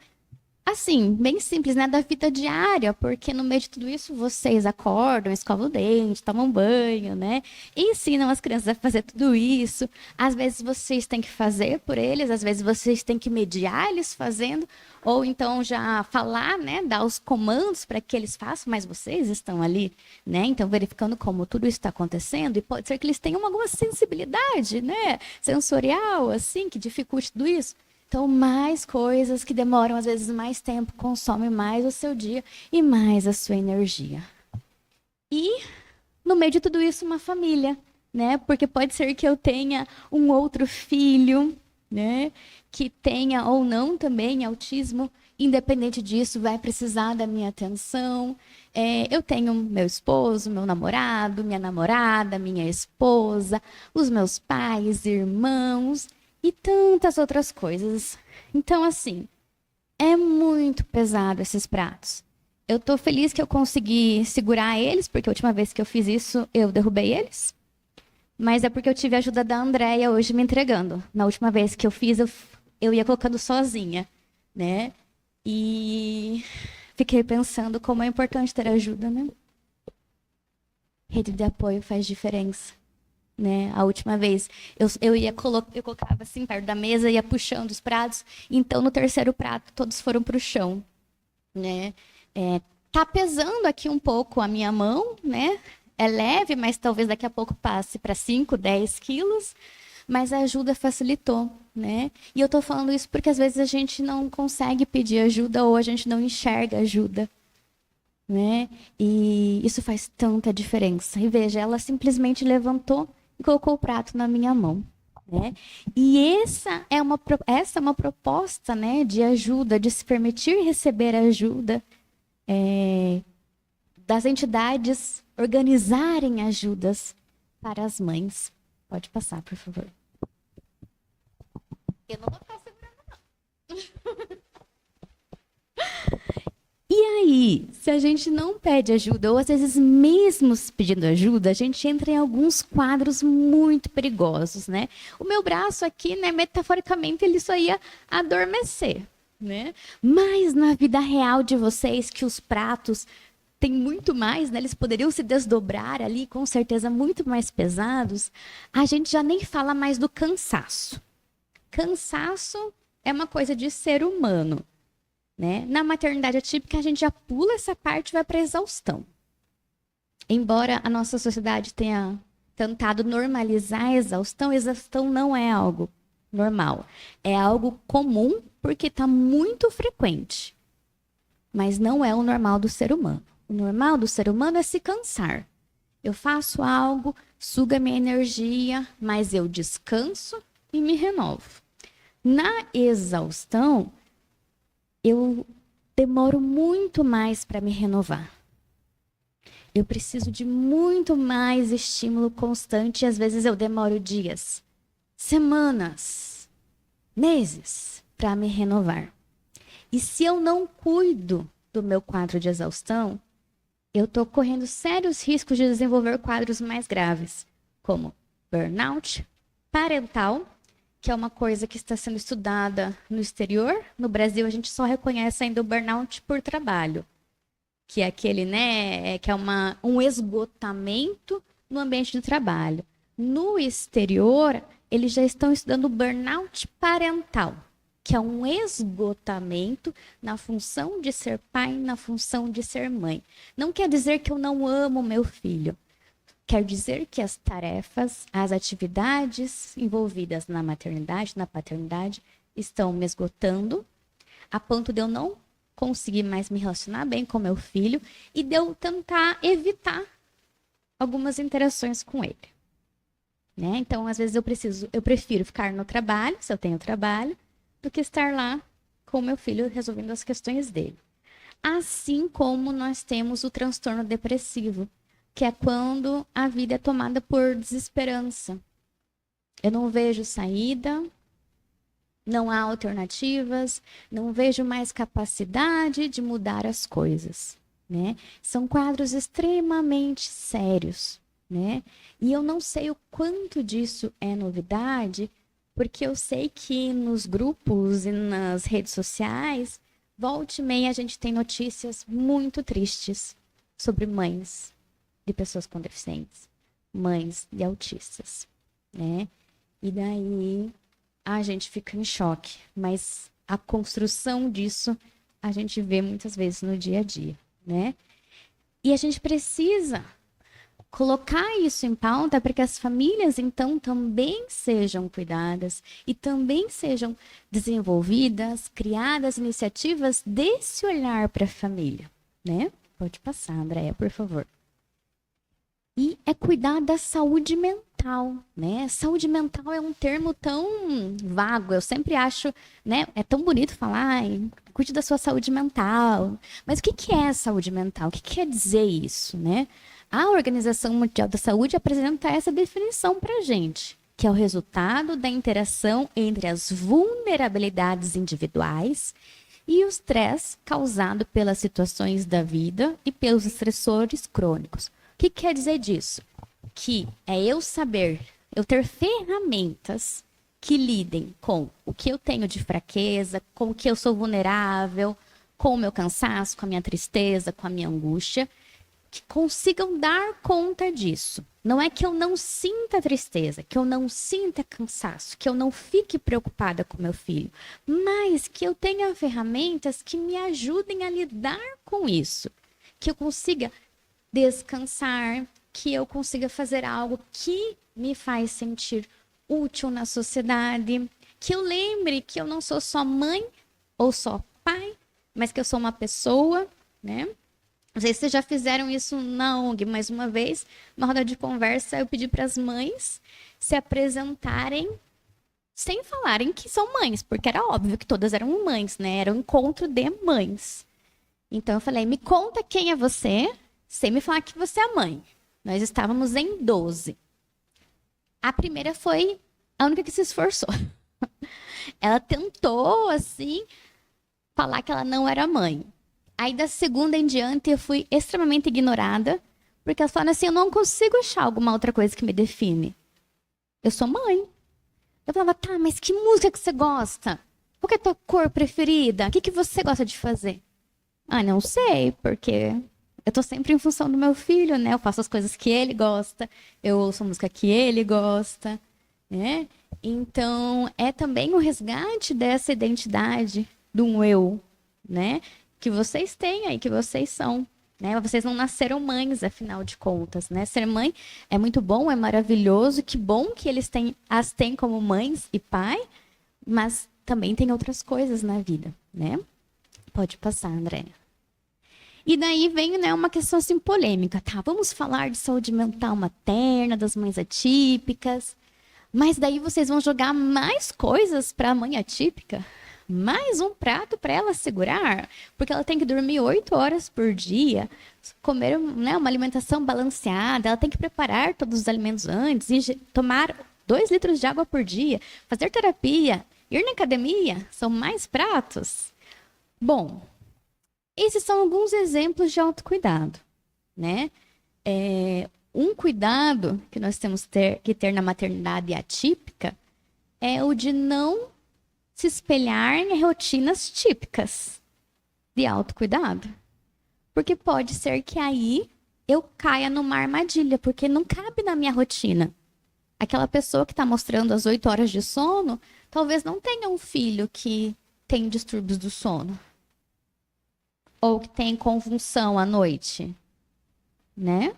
assim, bem simples, né, da vida diária, porque no meio de tudo isso vocês acordam, escovam o dente, tomam banho, né, e ensinam as crianças a fazer tudo isso. Às vezes vocês têm que fazer por eles, às vezes vocês têm que mediar eles fazendo, ou então já falar, né, dar os comandos para que eles façam, mas vocês estão ali, né, então verificando como tudo isso está acontecendo, e pode ser que eles tenham alguma sensibilidade, né, sensorial, assim, que dificulte tudo isso. Então, mais coisas que demoram, às vezes, mais tempo, consomem mais o seu dia e mais a sua energia. E, no meio de tudo isso, uma família, né? Porque pode ser que eu tenha um outro filho, né? Que tenha ou não também autismo. Independente disso, vai precisar da minha atenção. Eu tenho meu esposo, meu namorado, minha namorada, minha esposa, os meus pais, irmãos e tantas outras coisas. Então, assim, é muito pesado esses pratos. Eu tô feliz que eu consegui segurar eles, porque a última vez que eu fiz isso, eu derrubei eles. Mas é porque eu tive a ajuda da Andréia hoje me entregando. Na última vez que eu fiz, eu ia colocando sozinha, né? E fiquei pensando como é importante ter ajuda, né? Rede de apoio faz diferença, né? A última vez eu colocava assim perto da mesa, ia puxando os pratos. Então no terceiro prato todos foram para o chão, né? Tá pesando aqui um pouco a minha mão, né? É leve, mas talvez daqui a pouco passe para 5, 10 quilos. Mas a ajuda facilitou, né? E eu tô falando isso porque às vezes a gente não consegue pedir ajuda ou a gente não enxerga ajuda, né? E isso faz tanta diferença. E veja, ela simplesmente levantou e colocou o prato na minha mão, né? E essa é uma proposta, né, de ajuda, de se permitir receber ajuda, das entidades organizarem ajudas para as mães. Pode passar, por favor. Eu não vou ficar segurando, não. E aí, se a gente não pede ajuda, ou às vezes mesmo pedindo ajuda, a gente entra em alguns quadros muito perigosos, né? O meu braço aqui, né, metaforicamente, ele só ia adormecer, né? Mas na vida real de vocês, que os pratos têm muito mais, né? Eles poderiam se desdobrar ali, com certeza, muito mais pesados. A gente já nem fala mais do cansaço. Cansaço é uma coisa de ser humano. Né? Na maternidade atípica, a gente já pula essa parte e vai para a exaustão. Embora a nossa sociedade tenha tentado normalizar a exaustão não é algo normal. É algo comum porque está muito frequente. Mas não é o normal do ser humano. O normal do ser humano é se cansar. Eu faço algo, suga minha energia, mas eu descanso e me renovo. Na exaustão, eu demoro muito mais para me renovar. Eu preciso de muito mais estímulo constante e às vezes eu demoro dias, semanas, meses para me renovar. E se eu não cuido do meu quadro de exaustão, eu estou correndo sérios riscos de desenvolver quadros mais graves, como burnout parental, que é uma coisa que está sendo estudada no exterior. No Brasil, a gente só reconhece ainda o burnout por trabalho, que é aquele, né, que é um esgotamento no ambiente de trabalho. No exterior, eles já estão estudando o burnout parental, que é um esgotamento na função de ser pai, na função de ser mãe. Não quer dizer que eu não amo meu filho. Quer dizer que as tarefas, as atividades envolvidas na maternidade, na paternidade, estão me esgotando, a ponto de eu não conseguir mais me relacionar bem com meu filho e de eu tentar evitar algumas interações com ele. Né? Então, às vezes eu prefiro ficar no trabalho, se eu tenho trabalho, do que estar lá com o meu filho resolvendo as questões dele. Assim como nós temos o transtorno depressivo, que é quando a vida é tomada por desesperança. Eu não vejo saída, não há alternativas, não vejo mais capacidade de mudar as coisas, né? São quadros extremamente sérios, né? E eu não sei o quanto disso é novidade, porque eu sei que nos grupos e nas redes sociais, volta e meia a gente tem notícias muito tristes sobre mães de pessoas com deficientes, mães de autistas, né? E daí a gente fica em choque, mas a construção disso a gente vê muitas vezes no dia a dia, né? E a gente precisa colocar isso em pauta para que as famílias, então, também sejam cuidadas e também sejam desenvolvidas, criadas iniciativas desse olhar para a família, né? Pode passar, Andréia, por favor. E é cuidar da saúde mental, né? Saúde mental é um termo tão vago, eu sempre acho, né? É tão bonito falar, cuide da sua saúde mental. Mas o que é saúde mental? O que quer dizer isso, né? A Organização Mundial da Saúde apresenta essa definição para a gente, que é o resultado da interação entre as vulnerabilidades individuais e o estresse causado pelas situações da vida e pelos estressores crônicos. O que quer dizer disso? Que é eu ter ferramentas que lidem com o que eu tenho de fraqueza, com o que eu sou vulnerável, com o meu cansaço, com a minha tristeza, com a minha angústia, que consigam dar conta disso. Não é que eu não sinta tristeza, que eu não sinta cansaço, que eu não fique preocupada com meu filho, mas que eu tenha ferramentas que me ajudem a lidar com isso, que eu consiga descansar, que eu consiga fazer algo que me faz sentir útil na sociedade, que eu lembre que eu não sou só mãe ou só pai, mas que eu sou uma pessoa, né? Não sei se vocês já fizeram isso na ONG, mas uma vez, numa roda de conversa, eu pedi para as mães se apresentarem sem falarem que são mães, porque era óbvio que todas eram mães, né? Era um encontro de mães. Então eu falei, me conta quem é você, sem me falar que você é mãe. Nós estávamos em 12. A primeira foi a única que se esforçou. Ela tentou, assim, falar que ela não era mãe. Aí, da segunda em diante, eu fui extremamente ignorada, porque elas falaram assim, eu não consigo achar alguma outra coisa que me define. Eu sou mãe. Eu falava, tá, mas que música que você gosta? Qual que é a tua cor preferida? O que você gosta de fazer? Ah, não sei, porque eu tô sempre em função do meu filho, né? Eu faço as coisas que ele gosta, eu ouço a música que ele gosta, né? Então, é também o resgate dessa identidade de um eu, né? Que vocês têm aí, que vocês são, né? Vocês não nasceram mães, afinal de contas, né? Ser mãe é muito bom, é maravilhoso, que bom que eles as têm como mães e pai, mas também tem outras coisas na vida, né? Pode passar, Andréa. E daí vem, né, uma questão assim polêmica, tá? Vamos falar de saúde mental materna, das mães atípicas, mas daí vocês vão jogar mais coisas para a mãe atípica? Mais um prato para ela segurar, porque ela tem que dormir 8 horas por dia, comer, né, uma alimentação balanceada, ela tem que preparar todos os alimentos antes, tomar 2 litros de água por dia, fazer terapia, ir na academia, são mais pratos? Bom, esses são alguns exemplos de autocuidado, né? Um cuidado que nós temos que ter na maternidade atípica é o de não se espelhar em rotinas típicas de autocuidado. Porque pode ser que aí eu caia numa armadilha, porque não cabe na minha rotina. Aquela pessoa que está mostrando as 8 horas de sono, talvez não tenha um filho que tem distúrbios do sono. Ou que tem convulsão à noite, né?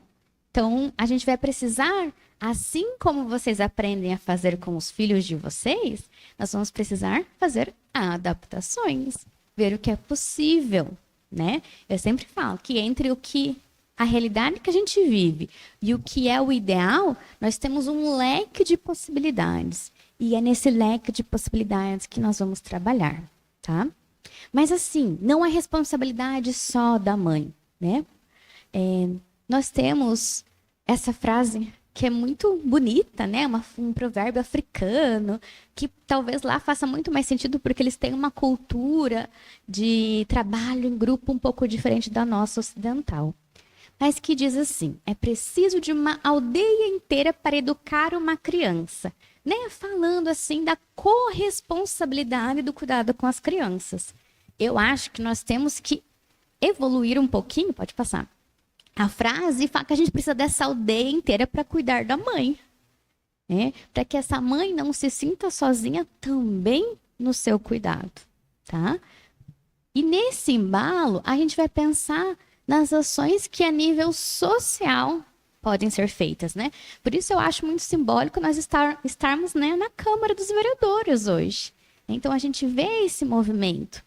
Então, a gente vai precisar, assim como vocês aprendem a fazer com os filhos de vocês, nós vamos precisar fazer adaptações, ver o que é possível, né? Eu sempre falo que entre a realidade que a gente vive e o que é o ideal, nós temos um leque de possibilidades. E é nesse leque de possibilidades que nós vamos trabalhar, tá? Mas assim, não é responsabilidade só da mãe, né? Nós temos essa frase que é muito bonita, né? Um provérbio africano, que talvez lá faça muito mais sentido porque eles têm uma cultura de trabalho em grupo um pouco diferente da nossa ocidental. Mas que diz assim, é preciso de uma aldeia inteira para educar uma criança, né? Falando assim da corresponsabilidade do cuidado com as crianças. Eu acho que nós temos que evoluir um pouquinho, pode passar, a frase e falar que a gente precisa dessa aldeia inteira para cuidar da mãe, né? Para que essa mãe não se sinta sozinha também no seu cuidado, tá? E nesse embalo, a gente vai pensar nas ações que a nível social podem ser feitas, né? Por isso eu acho muito simbólico nós estarmos, né, na Câmara dos Vereadores hoje. Então a gente vê esse movimento,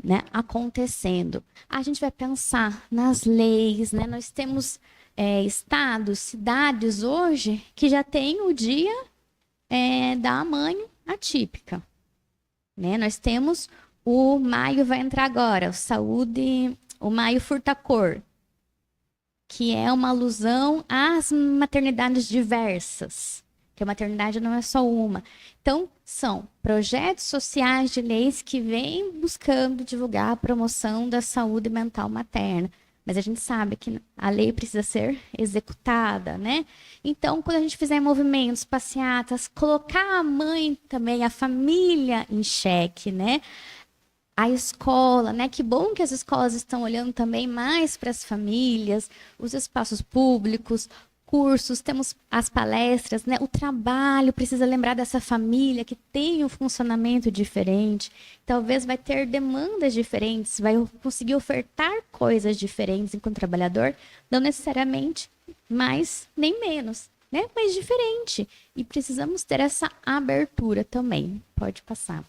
né, acontecendo. A gente vai pensar nas leis, né? Nós temos estados, cidades hoje que já tem o dia da mãe atípica, né? Nós temos o maio vai entrar agora, o maio furta-cor, que é uma alusão às maternidades diversas, que a maternidade não é só uma. Então, são projetos sociais de leis que vêm buscando divulgar a promoção da saúde mental materna. Mas a gente sabe que a lei precisa ser executada, né? Então, quando a gente fizer movimentos, passeatas, colocar a mãe também, a família em xeque, né? A escola, né? Que bom que as escolas estão olhando também mais para as famílias, os espaços públicos, cursos, temos as palestras, né? O trabalho precisa lembrar dessa família que tem um funcionamento diferente, talvez vai ter demandas diferentes, vai conseguir ofertar coisas diferentes enquanto trabalhador, não necessariamente mais nem menos, né? Mas diferente. E precisamos ter essa abertura também. Pode passar.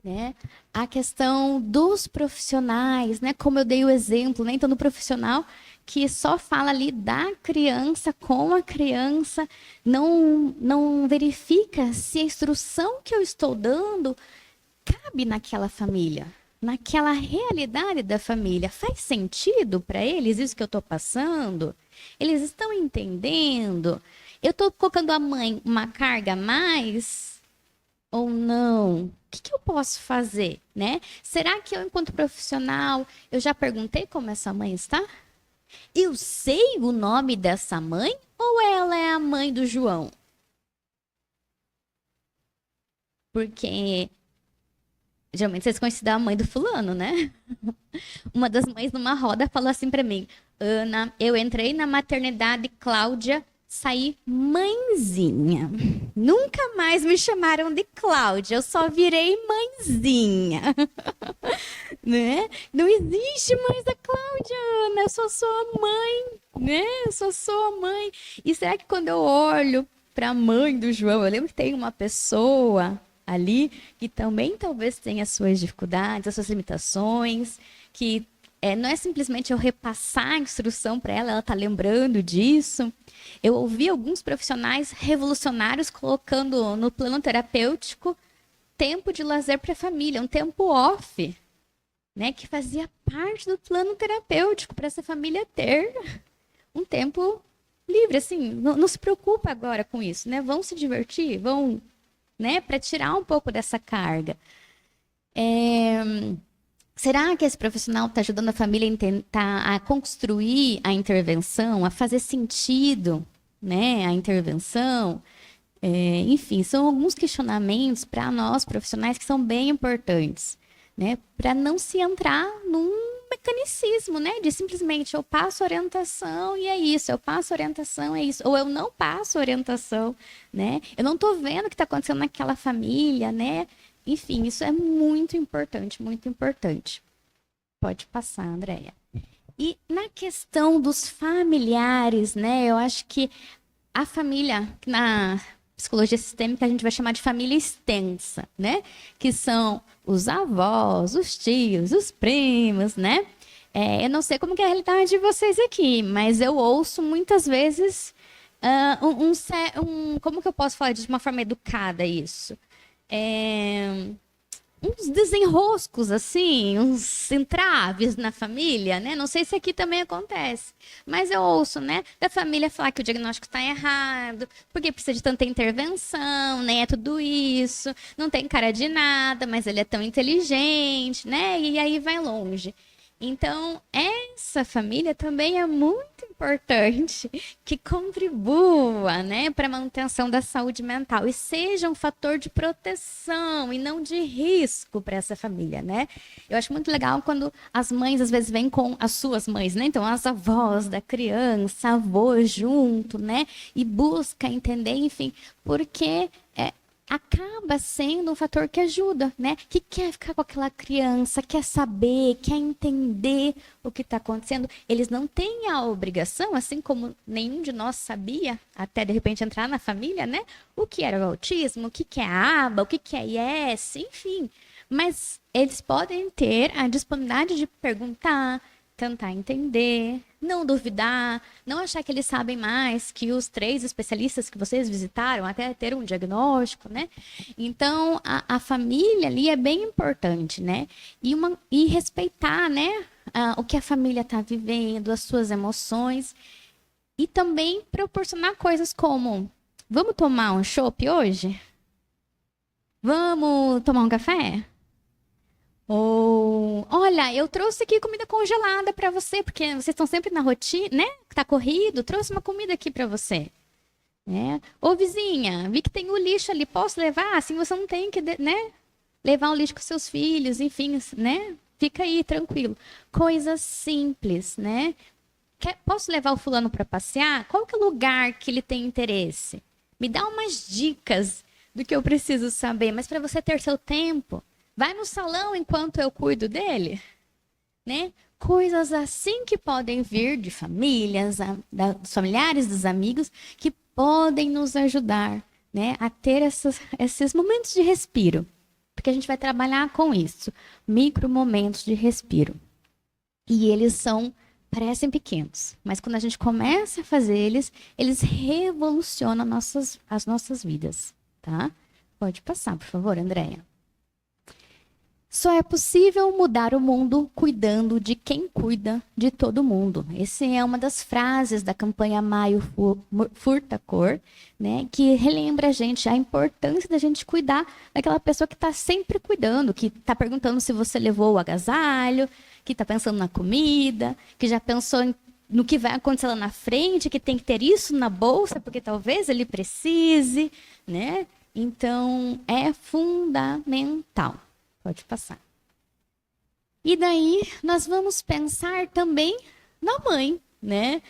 Né? A questão dos profissionais, né? Como eu dei o exemplo, né? Então, do profissional que só fala ali da criança, com a criança, não verifica se a instrução que eu estou dando cabe naquela família, naquela realidade da família. Faz sentido para eles isso que eu estou passando? Eles estão entendendo? Eu estou colocando a mãe uma carga a mais ou não? O que eu posso fazer, né? Será que eu, enquanto profissional, eu já perguntei como essa mãe está? Eu sei o nome dessa mãe ou ela é a mãe do João? Porque geralmente vocês conhecem a mãe do fulano, né? Uma das mães numa roda falou assim para mim: Ana, eu entrei na maternidade Cláudia, saí mãezinha. Nunca mais me chamaram de Cláudia, eu só virei mãezinha. Né? Não existe mais a Cláudia, Ana, eu só sou a mãe, né? Eu só sou a mãe. E será que quando eu olho para a mãe do João, eu lembro que tem uma pessoa ali que também talvez tenha as suas dificuldades, as suas limitações, que não é simplesmente eu repassar a instrução para ela está lembrando disso. Eu ouvi alguns profissionais revolucionários colocando no plano terapêutico tempo de lazer para a família, um tempo off, né, que fazia parte do plano terapêutico para essa família ter um tempo livre, assim, não se preocupa agora com isso, né? Vão se divertir, vão, né, para tirar um pouco dessa carga. Será que esse profissional está ajudando a família a construir a intervenção, a fazer sentido, né, a intervenção? Enfim, são alguns questionamentos para nós profissionais que são bem importantes, né, para não se entrar num mecanicismo, né, de simplesmente eu passo orientação e é isso, eu passo orientação, é isso, ou eu não passo orientação, né, eu não estou vendo o que está acontecendo naquela família, né. Enfim, isso é muito importante, muito importante. Pode passar, Andréia. E na questão dos familiares, né? Eu acho que a família, na psicologia sistêmica, a gente vai chamar de família extensa, né? Que são os avós, os tios, os primos, né? Eu não sei como que é a realidade de vocês aqui, mas eu ouço muitas vezes como que eu posso falar de uma forma educada isso? Uns desenroscos, assim, uns entraves na família, né? Não sei se aqui também acontece, mas eu ouço, né, da família falar que o diagnóstico está errado, porque precisa de tanta intervenção, né? É tudo isso, não tem cara de nada, mas ele é tão inteligente, né? E aí vai longe. Então, essa família também é muito importante que contribua, né, para a manutenção da saúde mental e seja um fator de proteção e não de risco para essa família, né? Eu acho muito legal quando as mães às vezes vêm com as suas mães, né? Então, as avós da criança, avô junto, né? E busca entender, enfim, porque acaba sendo um fator que ajuda, né? Que quer ficar com aquela criança, quer saber, quer entender o que está acontecendo. Eles não têm a obrigação, assim como nenhum de nós sabia, até de repente entrar na família, né? O que era o autismo, o que é a ABA, o que é IS, enfim. Mas eles podem ter a disponibilidade de perguntar, tentar entender, não duvidar, não achar que eles sabem mais que os 3 especialistas que vocês visitaram até ter um diagnóstico, né? Então, a família ali é bem importante, né? E respeitar, né, o que a família está vivendo, as suas emoções. E também proporcionar coisas como, vamos tomar um chopp hoje? Vamos tomar um café? Ou, olha, eu trouxe aqui comida congelada para você, porque vocês estão sempre na rotina, né? Tá corrido, trouxe uma comida aqui para você. Né? Ô, vizinha, vi que tem o lixo ali, posso levar? Assim você não tem que, né? levar o lixo com seus filhos, enfim, né? Fica aí, tranquilo. Coisas simples, né? Posso levar o fulano para passear? Qual que é o lugar que ele tem interesse? Me dá umas dicas do que eu preciso saber, mas para você ter seu tempo, vai no salão enquanto eu cuido dele, né? Coisas assim que podem vir de famílias, dos familiares, dos amigos, que podem nos ajudar, né, a ter esses momentos de respiro. Porque a gente vai trabalhar com isso, micro momentos de respiro. E eles parecem pequenos, mas quando a gente começa a fazer eles revolucionam as nossas vidas, tá? Pode passar, por favor, Andréia. Só é possível mudar o mundo cuidando de quem cuida de todo mundo. Essa é uma das frases da campanha Maio Furta Cor, né, que relembra a gente a importância da gente cuidar daquela pessoa que está sempre cuidando, que está perguntando se você levou o agasalho, que está pensando na comida, que já pensou no que vai acontecer lá na frente, que tem que ter isso na bolsa, porque talvez ele precise, né? Então, é fundamental. Pode passar. E daí, nós vamos pensar também na mãe, né?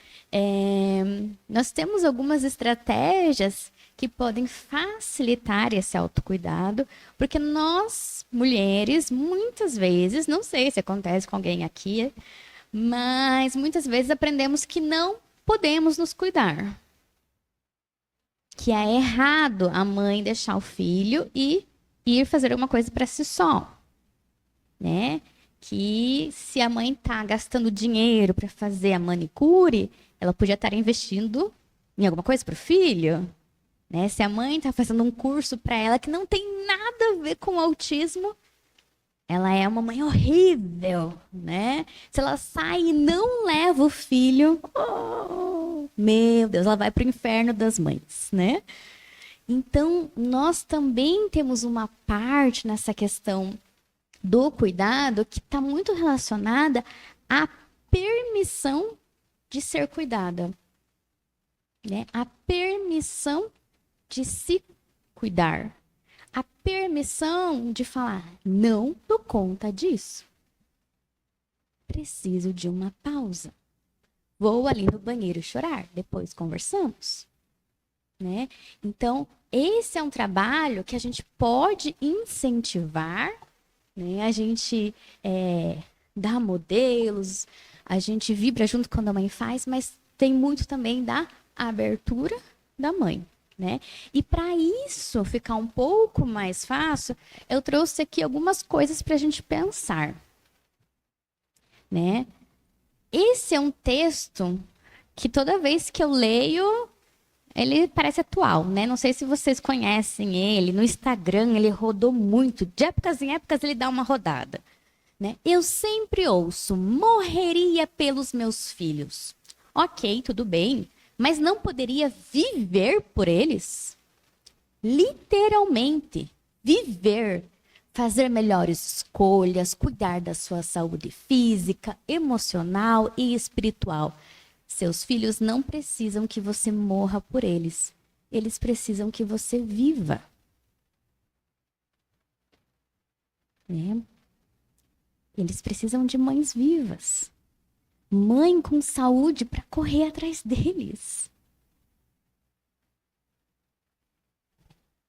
Nós temos algumas estratégias que podem facilitar esse autocuidado, porque nós, mulheres, muitas vezes, não sei se acontece com alguém aqui, mas muitas vezes aprendemos que não podemos nos cuidar. Que é errado a mãe deixar o filho e ir fazer alguma coisa para si só, né? Que se a mãe está gastando dinheiro para fazer a manicure, ela podia estar investindo em alguma coisa para o filho, né? Se a mãe está fazendo um curso para ela que não tem nada a ver com autismo, ela é uma mãe horrível, né? Se ela sai e não leva o filho, oh, meu Deus, ela vai para o inferno das mães, né? Então, nós também temos uma parte nessa questão do cuidado que está muito relacionada à permissão de ser cuidada, né? A permissão de se cuidar. A permissão de falar, não dou conta disso. Preciso de uma pausa. Vou ali no banheiro chorar, depois conversamos. Né? Então, esse é um trabalho que a gente pode incentivar, né? A gente dá modelos, a gente vibra junto quando a mãe faz, mas tem muito também da abertura da mãe, né? E para isso ficar um pouco mais fácil, eu trouxe aqui algumas coisas para a gente pensar, né? Esse é um texto que toda vez que eu leio, ele parece atual, né? Não sei se vocês conhecem ele. No Instagram, ele rodou muito. De épocas em épocas, ele dá uma rodada, né? Eu sempre ouço, morreria pelos meus filhos. Ok, tudo bem. Mas não poderia viver por eles? Literalmente, viver. Fazer melhores escolhas, cuidar da sua saúde física, emocional e espiritual. Seus filhos não precisam que você morra por eles. Eles precisam que você viva. Né? Eles precisam de mães vivas. Mãe com saúde para correr atrás deles.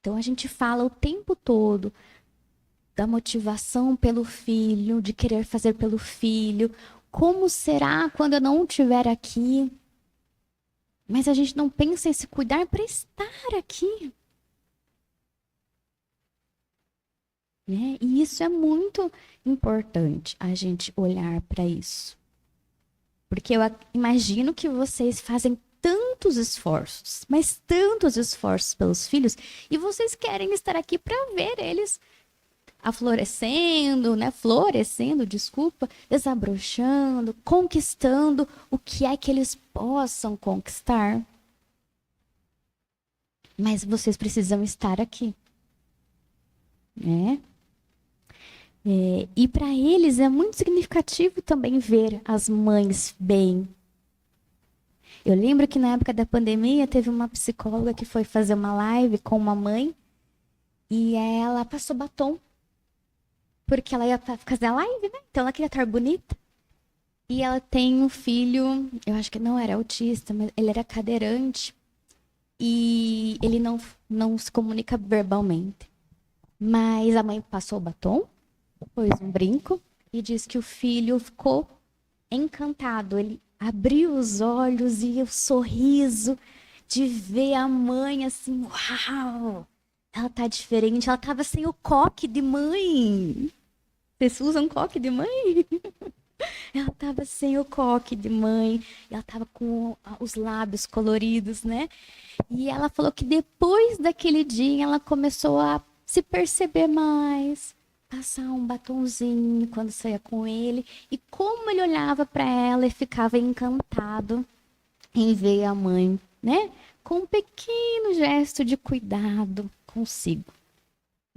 Então a gente fala o tempo todo da motivação pelo filho, de querer fazer pelo filho. Como será quando eu não estiver aqui? Mas a gente não pensa em se cuidar para estar aqui. Né? E isso é muito importante, a gente olhar para isso. Porque eu imagino que vocês fazem tantos esforços, mas tantos esforços pelos filhos, e vocês querem estar aqui para ver eles aflorescendo, né? Florescendo, desculpa, desabrochando, conquistando o que é que eles possam conquistar. Mas vocês precisam estar aqui, né? E para eles é muito significativo também ver as mães bem. Eu lembro que na época da pandemia teve uma psicóloga que foi fazer uma live com uma mãe e ela passou batom porque ela ia fazer a live, né? Então ela queria estar bonita. E ela tem um filho, eu acho que não era autista, mas ele era cadeirante. E ele não se comunica verbalmente. Mas a mãe passou o batom, pôs um brinco e disse que o filho ficou encantado. Ele abriu os olhos e o sorriso de ver a mãe assim, uau! Ela tá diferente, ela tava sem o coque de mãe. Vocês usam coque de mãe? Ela tava sem o coque de mãe, ela tava com os lábios coloridos, né? E ela falou que depois daquele dia ela começou a se perceber mais, passar um batonzinho quando saía com ele, e como ele olhava para ela e ficava encantado em ver a mãe, né? Com um pequeno gesto de cuidado consigo.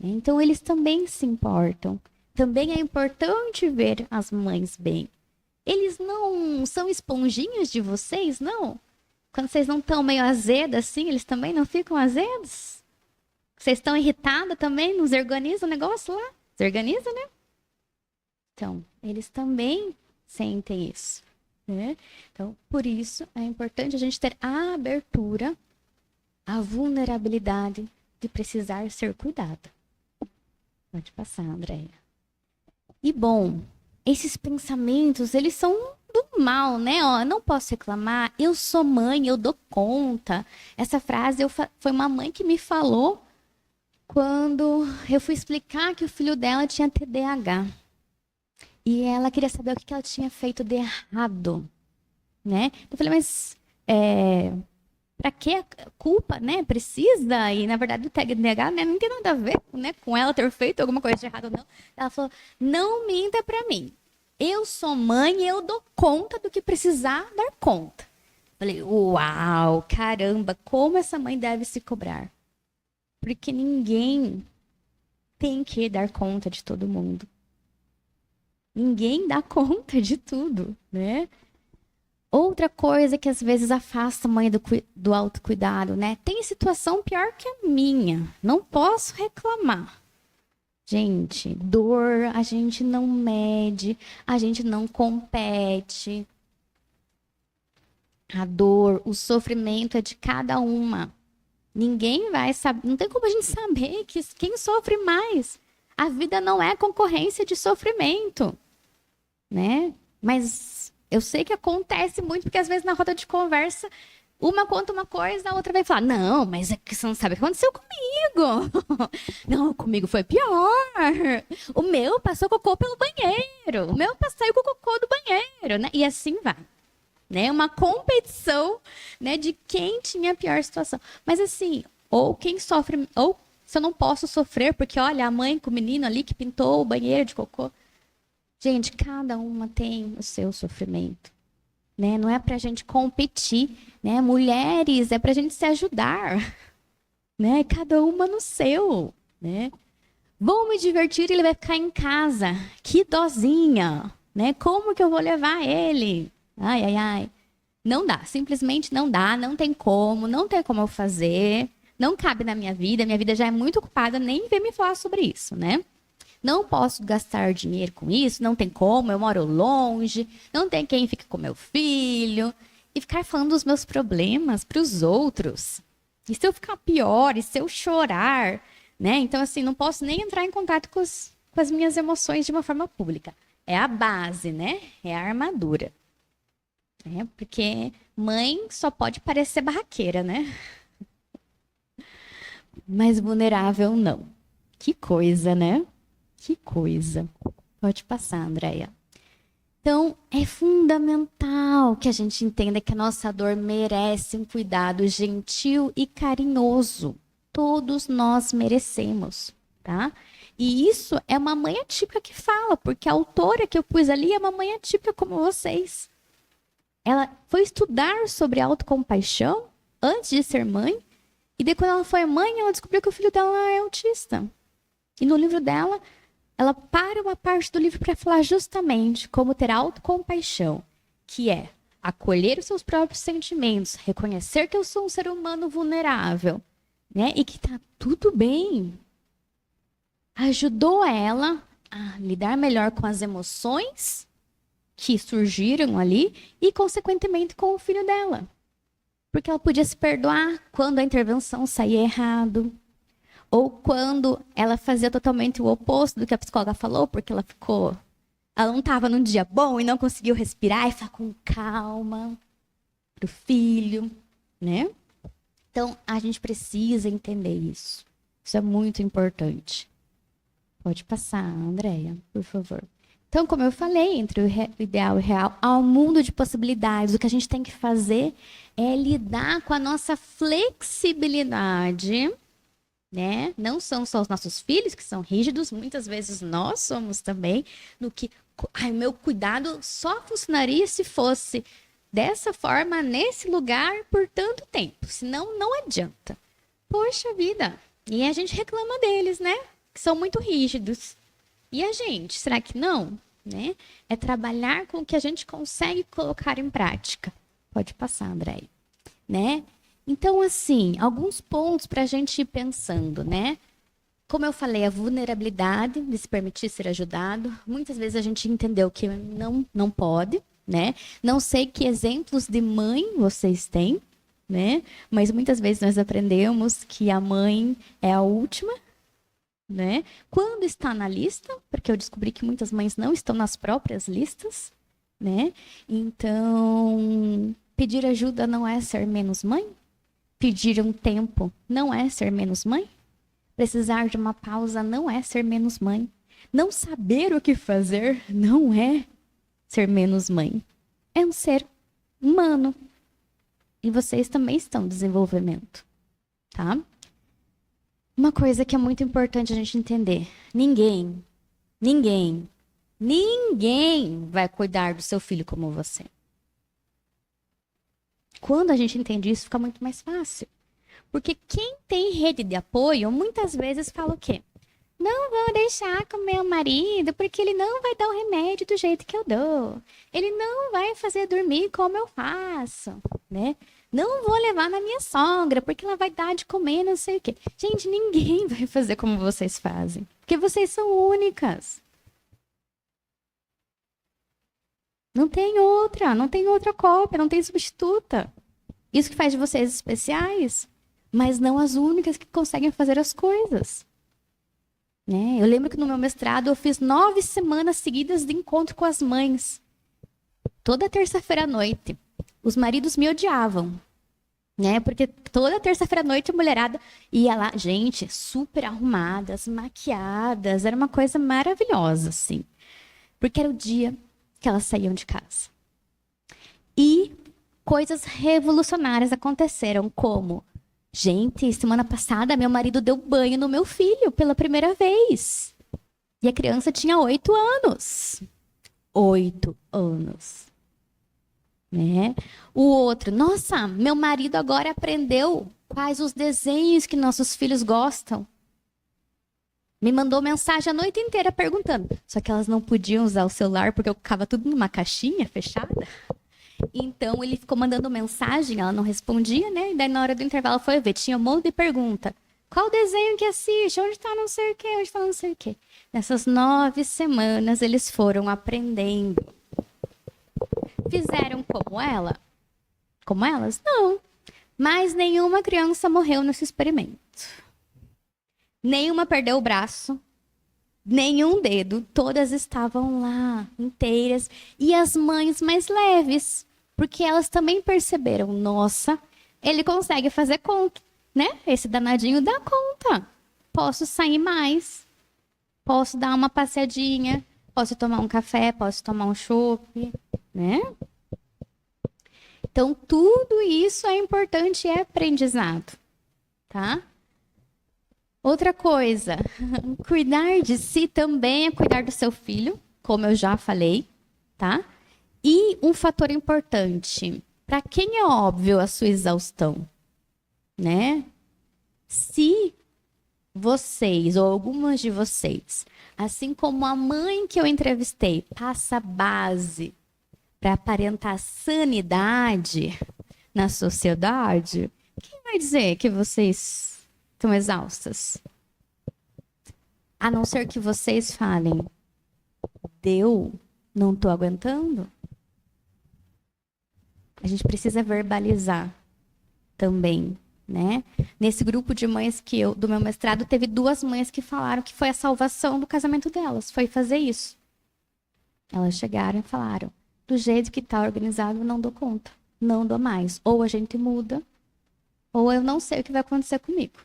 Então eles também se importam. Também é importante ver as mães bem. Eles não são esponjinhas de vocês, não? Quando vocês não estão meio azedas assim, eles também não ficam azedos? Vocês estão irritadas também? Nos organiza o negócio lá? Se organiza, né? Então, eles também sentem isso, né? Então, por isso, é importante a gente ter a abertura, a vulnerabilidade de precisar ser cuidada. Pode passar, Andréia. E, bom, esses pensamentos, eles são do mal, né? Ó, não posso reclamar, eu sou mãe, eu dou conta. Essa frase foi uma mãe que me falou quando eu fui explicar que o filho dela tinha TDAH. E ela queria saber o que ela tinha feito de errado, né? Eu falei, mas pra que a culpa, né? Precisa? E, na verdade, o TDAH, né, não tem nada a ver, né, com ela ter feito alguma coisa de errado ou não. Ela falou, não minta pra mim. Eu sou mãe e eu dou conta do que precisar dar conta. Falei, uau, caramba, como essa mãe deve se cobrar. Porque ninguém tem que dar conta de todo mundo. Ninguém dá conta de tudo, né? Outra coisa que às vezes afasta a mãe do autocuidado, né? Tem situação pior que a minha. Não posso reclamar. Gente, dor a gente não mede, a gente não compete. A dor, o sofrimento é de cada uma. Ninguém vai saber, não tem como a gente saber quem sofre mais. A vida não é concorrência de sofrimento, né? Mas eu sei que acontece muito, porque às vezes na roda de conversa, uma conta uma coisa, a outra vai falar, não, mas é que você não sabe o que aconteceu comigo. Não, comigo foi pior. O meu passou cocô pelo banheiro. O meu saiu com o cocô do banheiro, né? E assim vai. Né? Uma competição, né, de quem tinha a pior situação. Mas assim, ou quem sofre, ou se eu não posso sofrer, porque olha, a mãe com o menino ali que pintou o banheiro de cocô. Gente, cada uma tem o seu sofrimento. Né? Não é pra gente competir, né? Mulheres, é pra gente se ajudar, né? Cada uma no seu, né? Vou me divertir, ele vai ficar em casa. Que dozinha, né? Como que eu vou levar ele? Ai, ai, ai. Não dá, simplesmente não dá, não tem como eu fazer, não cabe na minha vida já é muito ocupada, nem vem me falar sobre isso, né? Não posso gastar dinheiro com isso, não tem como, eu moro longe, não tem quem fique com meu filho. E ficar falando dos meus problemas para os outros. E se eu ficar pior, e se eu chorar, né? Então, assim, não posso nem entrar em contato com as minhas emoções de uma forma pública. É a base, né? É a armadura. Porque mãe só pode parecer barraqueira, né? Mas vulnerável, não. Que coisa, né? Que coisa. Pode passar, Andréia. Então, é fundamental que a gente entenda que a nossa dor merece um cuidado gentil e carinhoso. Todos nós merecemos, tá? E isso é uma mãe atípica que fala, porque a autora que eu pus ali é uma mãe atípica como vocês. Ela foi estudar sobre autocompaixão antes de ser mãe, e daí quando ela foi mãe, ela descobriu que o filho dela é autista. E no livro dela, ela para uma parte do livro para falar justamente como ter autocompaixão, que é acolher os seus próprios sentimentos, reconhecer que eu sou um ser humano vulnerável, né? E que tá tudo bem. Ajudou ela a lidar melhor com as emoções que surgiram ali e, consequentemente, com o filho dela. Porque ela podia se perdoar quando a intervenção saía errado, ou quando ela fazia totalmente o oposto do que a psicóloga falou, porque ela não estava num dia bom e não conseguiu respirar e falar com calma pro filho, né? Então, a gente precisa entender isso. Isso é muito importante. Pode passar, Andréia, por favor. Então, como eu falei, entre o ideal e o real, há um mundo de possibilidades. O que a gente tem que fazer é lidar com a nossa flexibilidade, né? Não são só os nossos filhos que são rígidos, muitas vezes nós somos também, no que, meu cuidado só funcionaria se fosse dessa forma, nesse lugar, por tanto tempo. Senão, não adianta. Poxa vida. E a gente reclama deles, né? Que são muito rígidos. E a gente, será que não? Né? É trabalhar com o que a gente consegue colocar em prática. Pode passar, André. Né? Então, assim, alguns pontos para a gente ir pensando, né? Como eu falei, a vulnerabilidade de se permitir ser ajudado. Muitas vezes a gente entendeu que não pode, né? Não sei que exemplos de mãe vocês têm, né? Mas muitas vezes nós aprendemos que a mãe é a última, né? Quando está na lista, porque eu descobri que muitas mães não estão nas próprias listas, né? Então, pedir ajuda não é ser menos mãe? Pedir um tempo não é ser menos mãe? Precisar de uma pausa não é ser menos mãe? Não saber o que fazer não é ser menos mãe. É um ser humano. E vocês também estão em desenvolvimento, tá? Uma coisa que é muito importante a gente entender. Ninguém vai cuidar do seu filho como você. Quando a gente entende isso, fica muito mais fácil. Porque quem tem rede de apoio, muitas vezes fala o quê? Não vou deixar com meu marido, porque ele não vai dar o remédio do jeito que eu dou. Ele não vai fazer dormir como eu faço, né? Não vou levar na minha sogra, porque ela vai dar de comer, não sei o quê. Gente, ninguém vai fazer como vocês fazem. Porque vocês são únicas. Não tem outra cópia, não tem substituta. Isso que faz de vocês especiais, mas não as únicas que conseguem fazer as coisas. Né? Eu lembro que no meu mestrado eu fiz 9 semanas seguidas de encontro com as mães. Toda terça-feira à noite. Os maridos me odiavam, né? Porque toda terça-feira à noite a mulherada ia lá, gente, super arrumadas, maquiadas, era uma coisa maravilhosa, assim. Porque era o dia que elas saíam de casa. E coisas revolucionárias aconteceram, como, gente, semana passada meu marido deu banho no meu filho pela primeira vez. E a criança tinha 8 anos. 8 anos. Né? O outro, nossa, meu marido agora aprendeu quais os desenhos que nossos filhos gostam. Me mandou mensagem a noite inteira perguntando. Só que elas não podiam usar o celular porque eu ficava tudo numa caixinha fechada. Então ele ficou mandando mensagem, ela não respondia, né? E daí na hora do intervalo foi ver, tinha um monte de pergunta. Qual desenho que assiste? Onde está não sei o quê? Onde está não sei o quê? Nessas 9 semanas eles foram aprendendo. Fizeram como ela? Como elas? Não. Mas nenhuma criança morreu nesse experimento. Nenhuma perdeu o braço, nenhum dedo. Todas estavam lá, inteiras. E as mães mais leves, porque elas também perceberam, nossa, ele consegue fazer conta, né? Esse danadinho dá conta. Posso sair mais, posso dar uma passeadinha, posso tomar um café, posso tomar um chopp, né? Então, tudo isso é importante e é aprendizado, tá? Outra coisa, cuidar de si também é cuidar do seu filho, como eu já falei, tá? E um fator importante, para quem é óbvio a sua exaustão, né? Se vocês, ou algumas de vocês, assim como a mãe que eu entrevistei, passa base para aparentar sanidade na sociedade, quem vai dizer que vocês estão exaustas? A não ser que vocês falem, deu, não estou aguentando. A gente precisa verbalizar também, né? Nesse grupo de mães do meu mestrado, teve 2 mães que falaram que foi a salvação do casamento delas, foi fazer isso. Elas chegaram e falaram, do jeito que está organizado, eu não dou conta, não dou mais. Ou a gente muda, ou eu não sei o que vai acontecer comigo.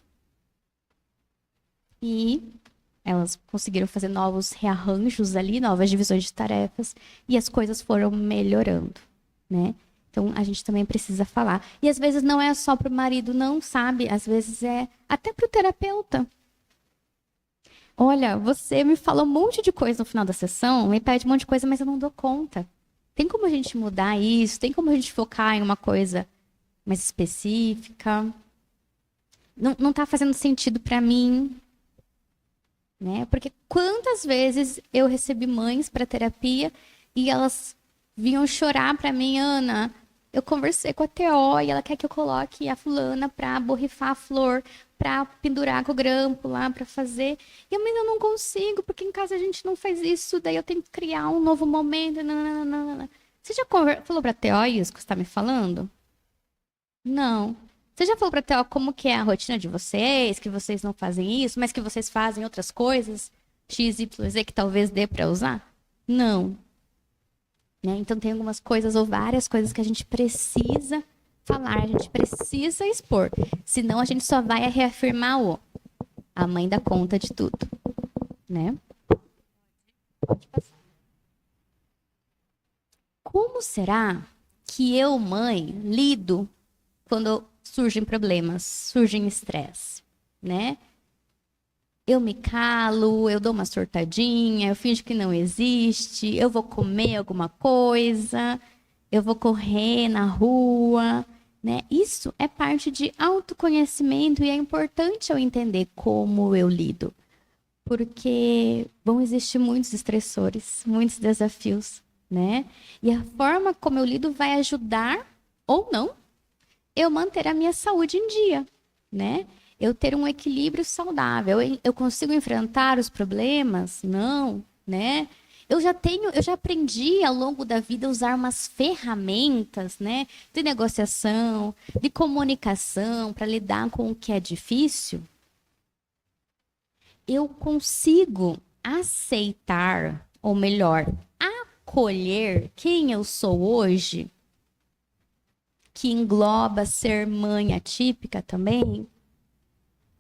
E elas conseguiram fazer novos rearranjos ali, novas divisões de tarefas, e as coisas foram melhorando, né? Então, a gente também precisa falar. E às vezes não é só para o marido, não, sabe? Às vezes é até para o terapeuta. Olha, você me fala um monte de coisa no final da sessão, me pede um monte de coisa, mas eu não dou conta. Tem como a gente mudar isso? Tem como a gente focar em uma coisa mais específica? Não está fazendo sentido para mim, né? Porque quantas vezes eu recebi mães para terapia e elas vinham chorar para mim, Ana, eu conversei com a TO e ela quer que eu coloque a fulana para borrifar a flor, para pendurar com o grampo lá, para fazer. E eu ainda não consigo, porque em casa a gente não faz isso, daí eu tenho que criar um novo momento. Nananana. Você já falou para a TO isso que você está me falando? Não. Você já falou para a TO como que é a rotina de vocês, que vocês não fazem isso, mas que vocês fazem outras coisas, X, Y, Z, que talvez dê para usar? Não. Né? Então, tem algumas coisas ou várias coisas que a gente precisa falar, a gente precisa expor. Senão, a gente só vai reafirmar a mãe dá conta de tudo. Né? Pode passar. Como será que eu, mãe, lido quando surgem problemas, surgem estresse? Né? Eu me calo, eu dou uma surtadinha, eu finjo que não existe, eu vou comer alguma coisa, eu vou correr na rua, né? Isso é parte de autoconhecimento e é importante eu entender como eu lido. Porque vão existir muitos estressores, muitos desafios, né? E a forma como eu lido vai ajudar, ou não, eu manter a minha saúde em dia, né? Eu ter um equilíbrio saudável. Eu consigo enfrentar os problemas? Não, né? Eu já aprendi ao longo da vida a usar umas ferramentas, né, de negociação, de comunicação para lidar com o que é difícil. Eu consigo aceitar, ou melhor, acolher quem eu sou hoje, que engloba ser mãe atípica também.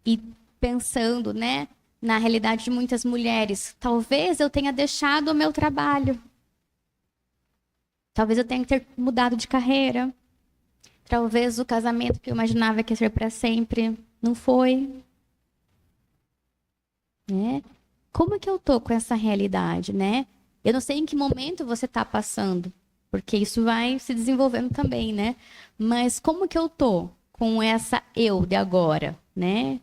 E pensando, né, na realidade de muitas mulheres, talvez eu tenha deixado o meu trabalho. Talvez eu tenha que ter mudado de carreira. Talvez o casamento que eu imaginava que ia ser para sempre não foi. Né? Como é que eu tô com essa realidade, né? Eu não sei em que momento você está passando, porque isso vai se desenvolvendo também, né? Mas como que eu tô com essa eu de agora, né?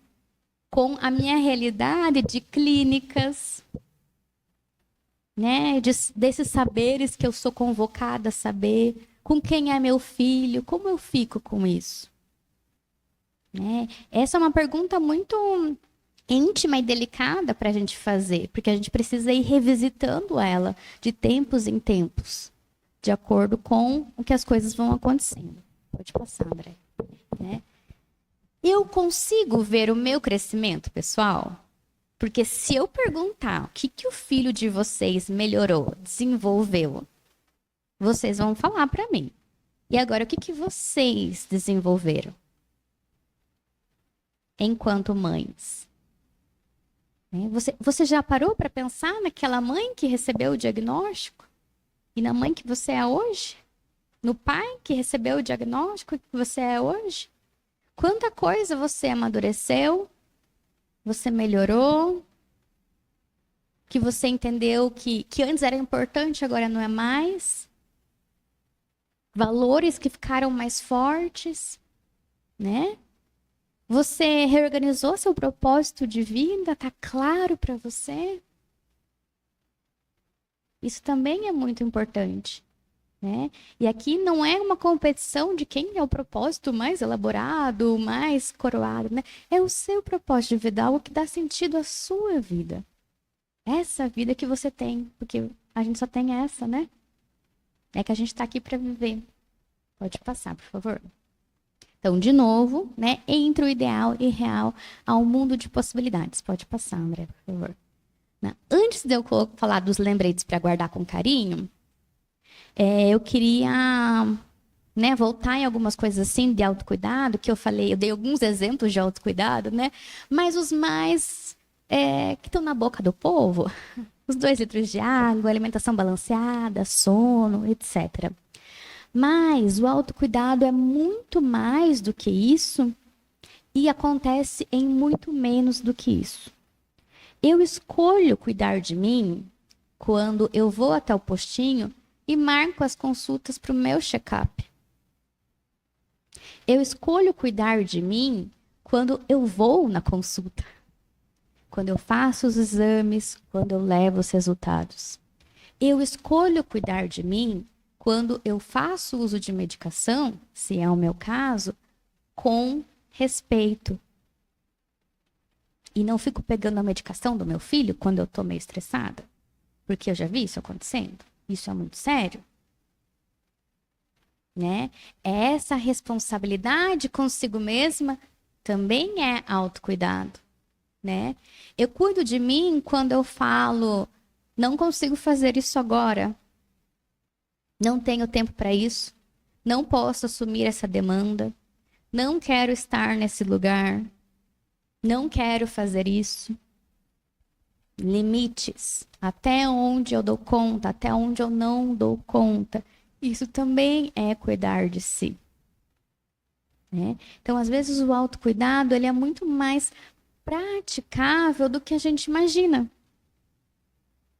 Com a minha realidade de clínicas, né? Desses saberes que eu sou convocada a saber, com quem é meu filho, como eu fico com isso? Né? Essa é uma pergunta muito íntima e delicada para a gente fazer, porque a gente precisa ir revisitando ela de tempos em tempos, de acordo com o que as coisas vão acontecendo. Pode passar, André. Né? Eu consigo ver o meu crescimento, pessoal? Porque se eu perguntar o que o filho de vocês melhorou, desenvolveu, vocês vão falar para mim. E agora, o que vocês desenvolveram? Enquanto mães. Você já parou para pensar naquela mãe que recebeu o diagnóstico? E na mãe que você é hoje? No pai que recebeu o diagnóstico que você é hoje? Quanta coisa você amadureceu? Você melhorou? Que você entendeu que antes era importante, agora não é mais? Valores que ficaram mais fortes, né? Você reorganizou seu propósito de vida? Está claro para você? Isso também é muito importante. Né? E aqui não é uma competição de quem é o propósito mais elaborado, mais coroado, né? É o seu propósito de vida, algo que dá sentido à sua vida. essa vida que você tem, porque a gente só tem essa, né? É que a gente está aqui para viver. Pode passar, por favor. Então, de novo, né? Entre o ideal e real ao mundo de possibilidades. Pode passar, André, por favor. Não. Antes de eu falar dos lembretes para guardar com carinho, eu queria, né, voltar em algumas coisas assim de autocuidado, que eu falei, eu dei alguns exemplos de autocuidado, né? Mas os mais que estão na boca do povo, os 2 litros de água, alimentação balanceada, sono, etc. Mas o autocuidado é muito mais do que isso e acontece em muito menos do que isso. Eu escolho cuidar de mim quando eu vou até o postinho e marco as consultas para o meu check-up. Eu escolho cuidar de mim quando eu vou na consulta, quando eu faço os exames, quando eu levo os resultados. Eu escolho cuidar de mim quando eu faço uso de medicação, se é o meu caso, com respeito. E não fico pegando a medicação do meu filho quando eu estou meio estressada, porque eu já vi isso acontecendo. Isso é muito sério. Né? Essa responsabilidade consigo mesma também é autocuidado. Né? Eu cuido de mim quando eu falo, não consigo fazer isso agora. Não tenho tempo para isso, não posso assumir essa demanda, não quero estar nesse lugar, não quero fazer isso. Limites, até onde eu dou conta, até onde eu não dou conta. Isso também é cuidar de si. Né? Então, às vezes, o autocuidado ele é muito mais praticável do que a gente imagina.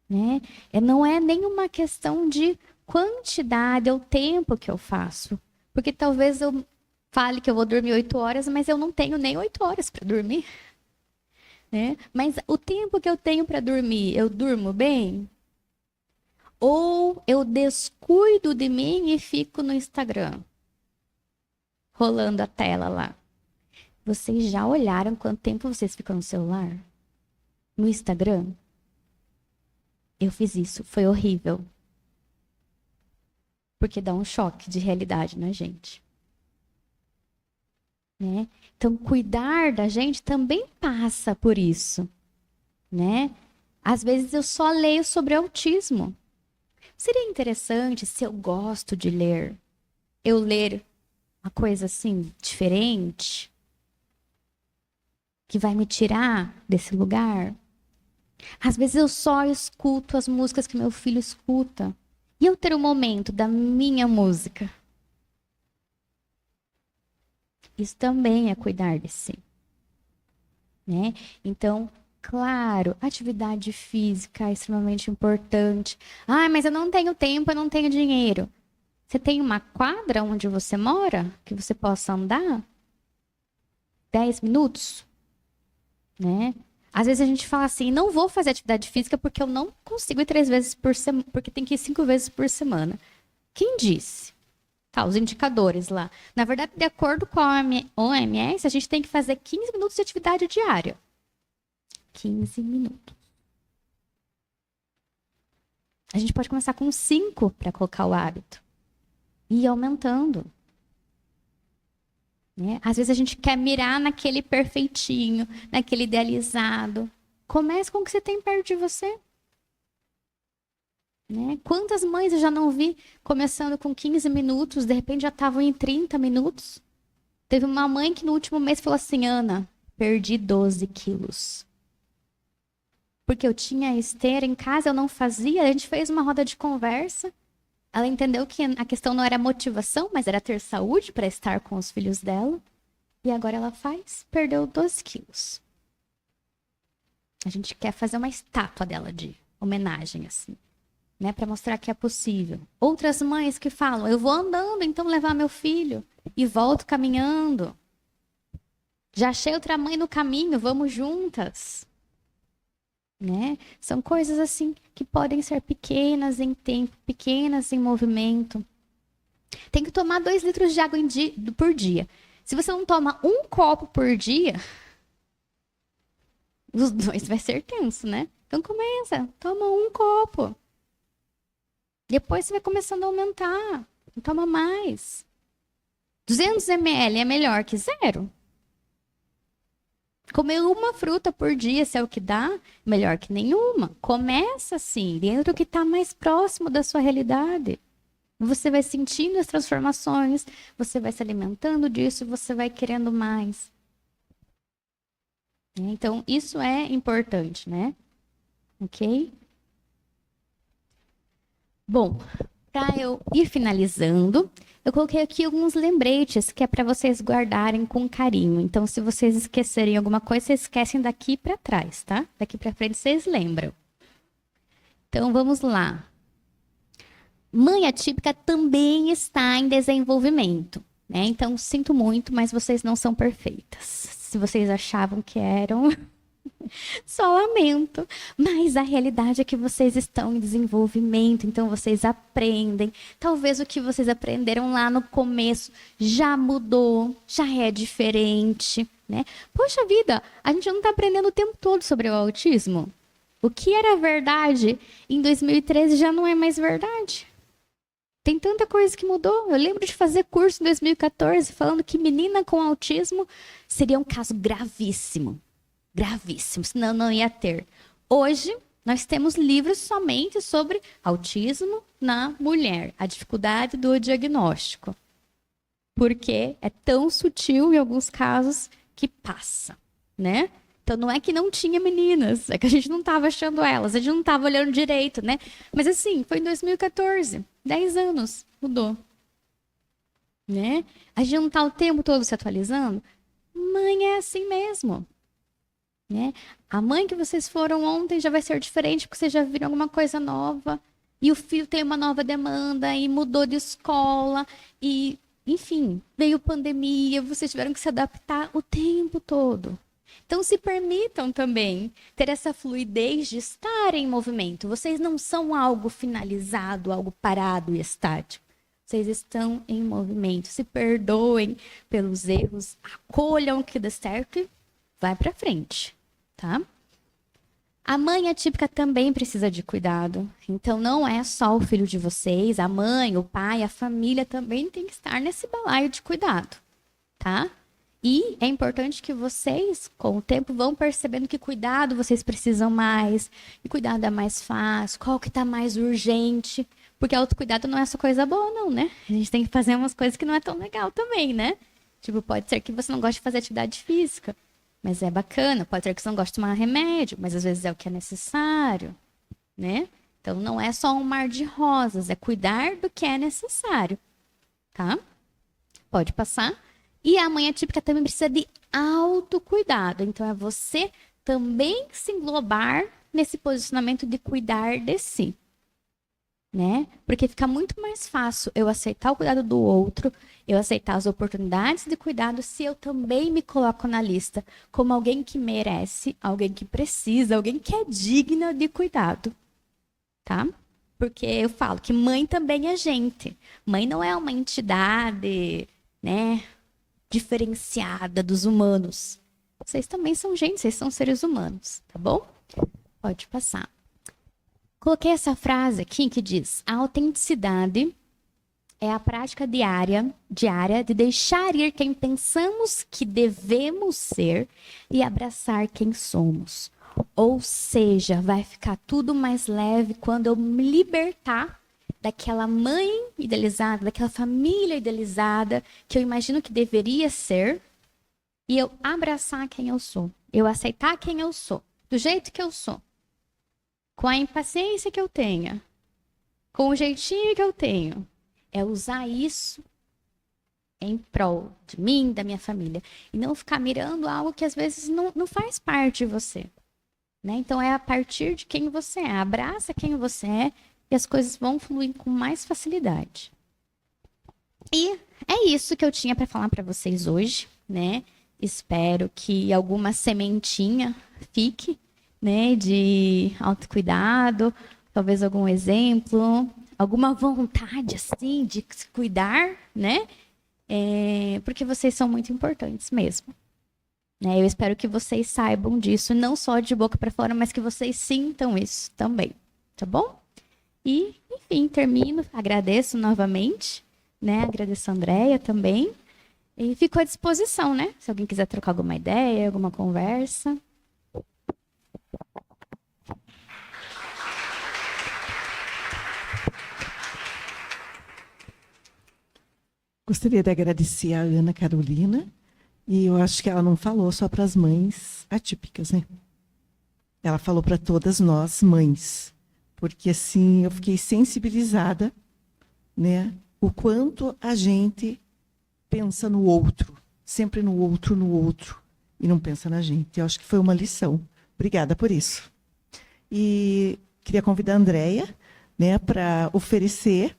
Né? Não é nenhuma questão de quantidade, é o tempo que eu faço. Porque talvez eu fale que eu vou dormir 8 horas, mas eu não tenho nem 8 horas para dormir. Né? Mas o tempo que eu tenho para dormir, eu durmo bem? Ou eu descuido de mim e fico no Instagram, rolando a tela lá? Vocês já olharam quanto tempo vocês ficam no celular? No Instagram? Eu fiz isso, foi horrível. Porque dá um choque de realidade na gente. Né? Então, cuidar da gente também passa por isso. Né? Às vezes eu só leio sobre autismo. Seria interessante, se eu gosto de ler, eu ler uma coisa assim, diferente, que vai me tirar desse lugar. Às vezes eu só escuto as músicas que meu filho escuta. E eu ter um momento da minha música. Isso também é cuidar de si. Né? Então, claro, atividade física é extremamente importante. Ah, mas eu não tenho tempo, eu não tenho dinheiro. Você tem uma quadra onde você mora que você possa andar? 10 minutos? Né? Às vezes a gente fala assim, não vou fazer atividade física porque eu não consigo ir 3 vezes por semana, porque tem que ir 5 vezes por semana. Quem disse? Tá, os indicadores lá. Na verdade, de acordo com a OMS, a gente tem que fazer 15 minutos de atividade diária. 15 minutos. A gente pode começar com 5 para colocar o hábito. E ir aumentando. Né? Às vezes a gente quer mirar naquele perfeitinho, naquele idealizado. Comece com o que você tem perto de você. Né? Quantas mães eu já não vi começando com 15 minutos, de repente já estavam em 30 minutos? Teve uma mãe que no último mês falou assim, Ana, perdi 12 quilos. Porque eu tinha esteira em casa, eu não fazia, a gente fez uma roda de conversa. Ela entendeu que a questão não era motivação, mas era ter saúde para estar com os filhos dela. E agora ela perdeu 12 quilos. A gente quer fazer uma estátua dela de homenagem, assim, né, para mostrar que é possível. Outras mães que falam, eu vou andando, então levar meu filho. E volto caminhando. Já achei outra mãe no caminho, vamos juntas. Né? São coisas assim que podem ser pequenas em tempo, pequenas em movimento. Tem que tomar 2 litros de água por dia. Se você não toma 1 copo por dia, os 2 vai ser tenso, né? Então começa, toma um copo. Depois você vai começando a aumentar. Toma mais. 200 ml é melhor que 0. Comer uma fruta por dia, se é o que dá, melhor que nenhuma. Começa assim, dentro do que está mais próximo da sua realidade. Você vai sentindo as transformações, você vai se alimentando disso, você vai querendo mais. Então, isso é importante, né? Ok? Bom, para eu ir finalizando, eu coloquei aqui alguns lembretes que é para vocês guardarem com carinho. Então, se vocês esquecerem alguma coisa, vocês esquecem daqui para trás, tá? Daqui para frente vocês lembram. Então, vamos lá. Mãe atípica também está em desenvolvimento, né? Então, sinto muito, mas vocês não são perfeitas. Se vocês achavam que eram, só lamento. Mas a realidade é que vocês estão em desenvolvimento, então vocês aprendem. Talvez o que vocês aprenderam lá no começo já mudou, já é diferente, né? Poxa vida, a gente não está aprendendo o tempo todo sobre o autismo. O que era verdade em 2013 já não é mais verdade. Tem tanta coisa que mudou. Eu lembro de fazer curso em 2014 falando que menina com autismo seria um caso gravíssimo. Gravíssimo, senão não ia ter. Hoje, nós temos livros somente sobre autismo na mulher, a dificuldade do diagnóstico. Porque é tão sutil em alguns casos que passa, né? Então, não é que não tinha meninas, é que a gente não estava achando elas, a gente não estava olhando direito, né? Mas assim, foi em 2014, 10 anos, mudou. Né? A gente não está o tempo todo se atualizando. Mãe é assim mesmo. Né? A mãe que vocês foram ontem já vai ser diferente porque vocês já viram alguma coisa nova. E o filho tem uma nova demanda e mudou de escola. E, enfim, veio pandemia, vocês tiveram que se adaptar o tempo todo. Então, se permitam também ter essa fluidez de estar em movimento. Vocês não são algo finalizado, algo parado e estático. Vocês estão em movimento. Se perdoem pelos erros, acolham o que dá certo e vai para frente, tá? A mãe atípica também precisa de cuidado. Então, não é só o filho de vocês, a mãe, o pai, a família também tem que estar nesse balaio de cuidado, tá? E é importante que vocês, com o tempo, vão percebendo que cuidado vocês precisam mais, e cuidado é mais fácil, qual que está mais urgente, porque autocuidado não é só coisa boa, não, né? A gente tem que fazer umas coisas que não é tão legal também, né? Tipo, pode ser que você não goste de fazer atividade física, mas é bacana. Pode ser que você não goste de tomar remédio, mas às vezes é o que é necessário, né? Então, não é só um mar de rosas, é cuidar do que é necessário, tá? Pode passar. E a mãe atípica também precisa de autocuidado. Então, é você também se englobar nesse posicionamento de cuidar de si, né? Porque fica muito mais fácil eu aceitar o cuidado do outro, eu aceitar as oportunidades de cuidado se eu também me coloco na lista como alguém que merece, alguém que precisa, alguém que é digna de cuidado, tá? Porque eu falo que mãe também é gente. Mãe não é uma entidade, né, diferenciada dos humanos. Vocês também são gente, vocês são seres humanos, tá bom? Pode passar. Coloquei essa frase aqui que diz: a autenticidade é a prática diária de deixar ir quem pensamos que devemos ser e abraçar quem somos. Ou seja, vai ficar tudo mais leve quando eu me libertar daquela mãe idealizada, daquela família idealizada que eu imagino que deveria ser e eu abraçar quem eu sou. Eu aceitar quem eu sou, do jeito que eu sou. Com a impaciência que eu tenha, com o jeitinho que eu tenho, é usar isso em prol de mim, da minha família. E não ficar mirando algo que às vezes não faz parte de você, né? Então é a partir de quem você é. Abraça quem você é e as coisas vão fluir com mais facilidade. E é isso que eu tinha para falar para vocês hoje, né? Espero que alguma sementinha fique, né, de autocuidado, talvez algum exemplo, alguma vontade, assim, de se cuidar, né? Porque vocês são muito importantes mesmo, né? Eu espero que vocês saibam disso, não só de boca para fora, mas que vocês sintam isso também, tá bom? E, enfim, termino, agradeço novamente, né? Agradeço a Andréia também. E fico à disposição, né? Se alguém quiser trocar alguma ideia, alguma conversa. Gostaria de agradecer a Ana Carolina, e eu acho que ela não falou só para as mães atípicas, né? Ela falou para todas nós, mães, porque assim eu fiquei sensibilizada, né? O quanto a gente pensa no outro, sempre no outro, e não pensa na gente. Eu acho que foi uma lição. Obrigada por isso. E queria convidar a Andréia, né, para oferecer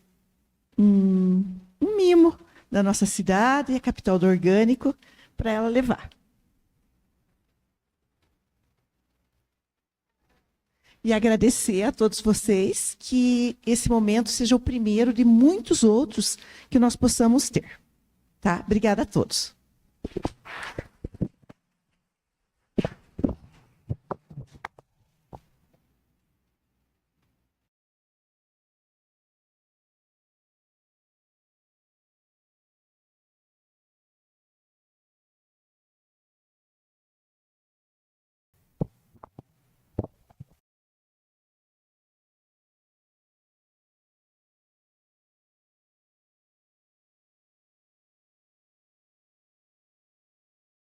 um mimo da nossa cidade, a capital do orgânico, para ela levar. E agradecer a todos vocês que esse momento seja o primeiro de muitos outros que nós possamos ter. Tá? Obrigada a todos.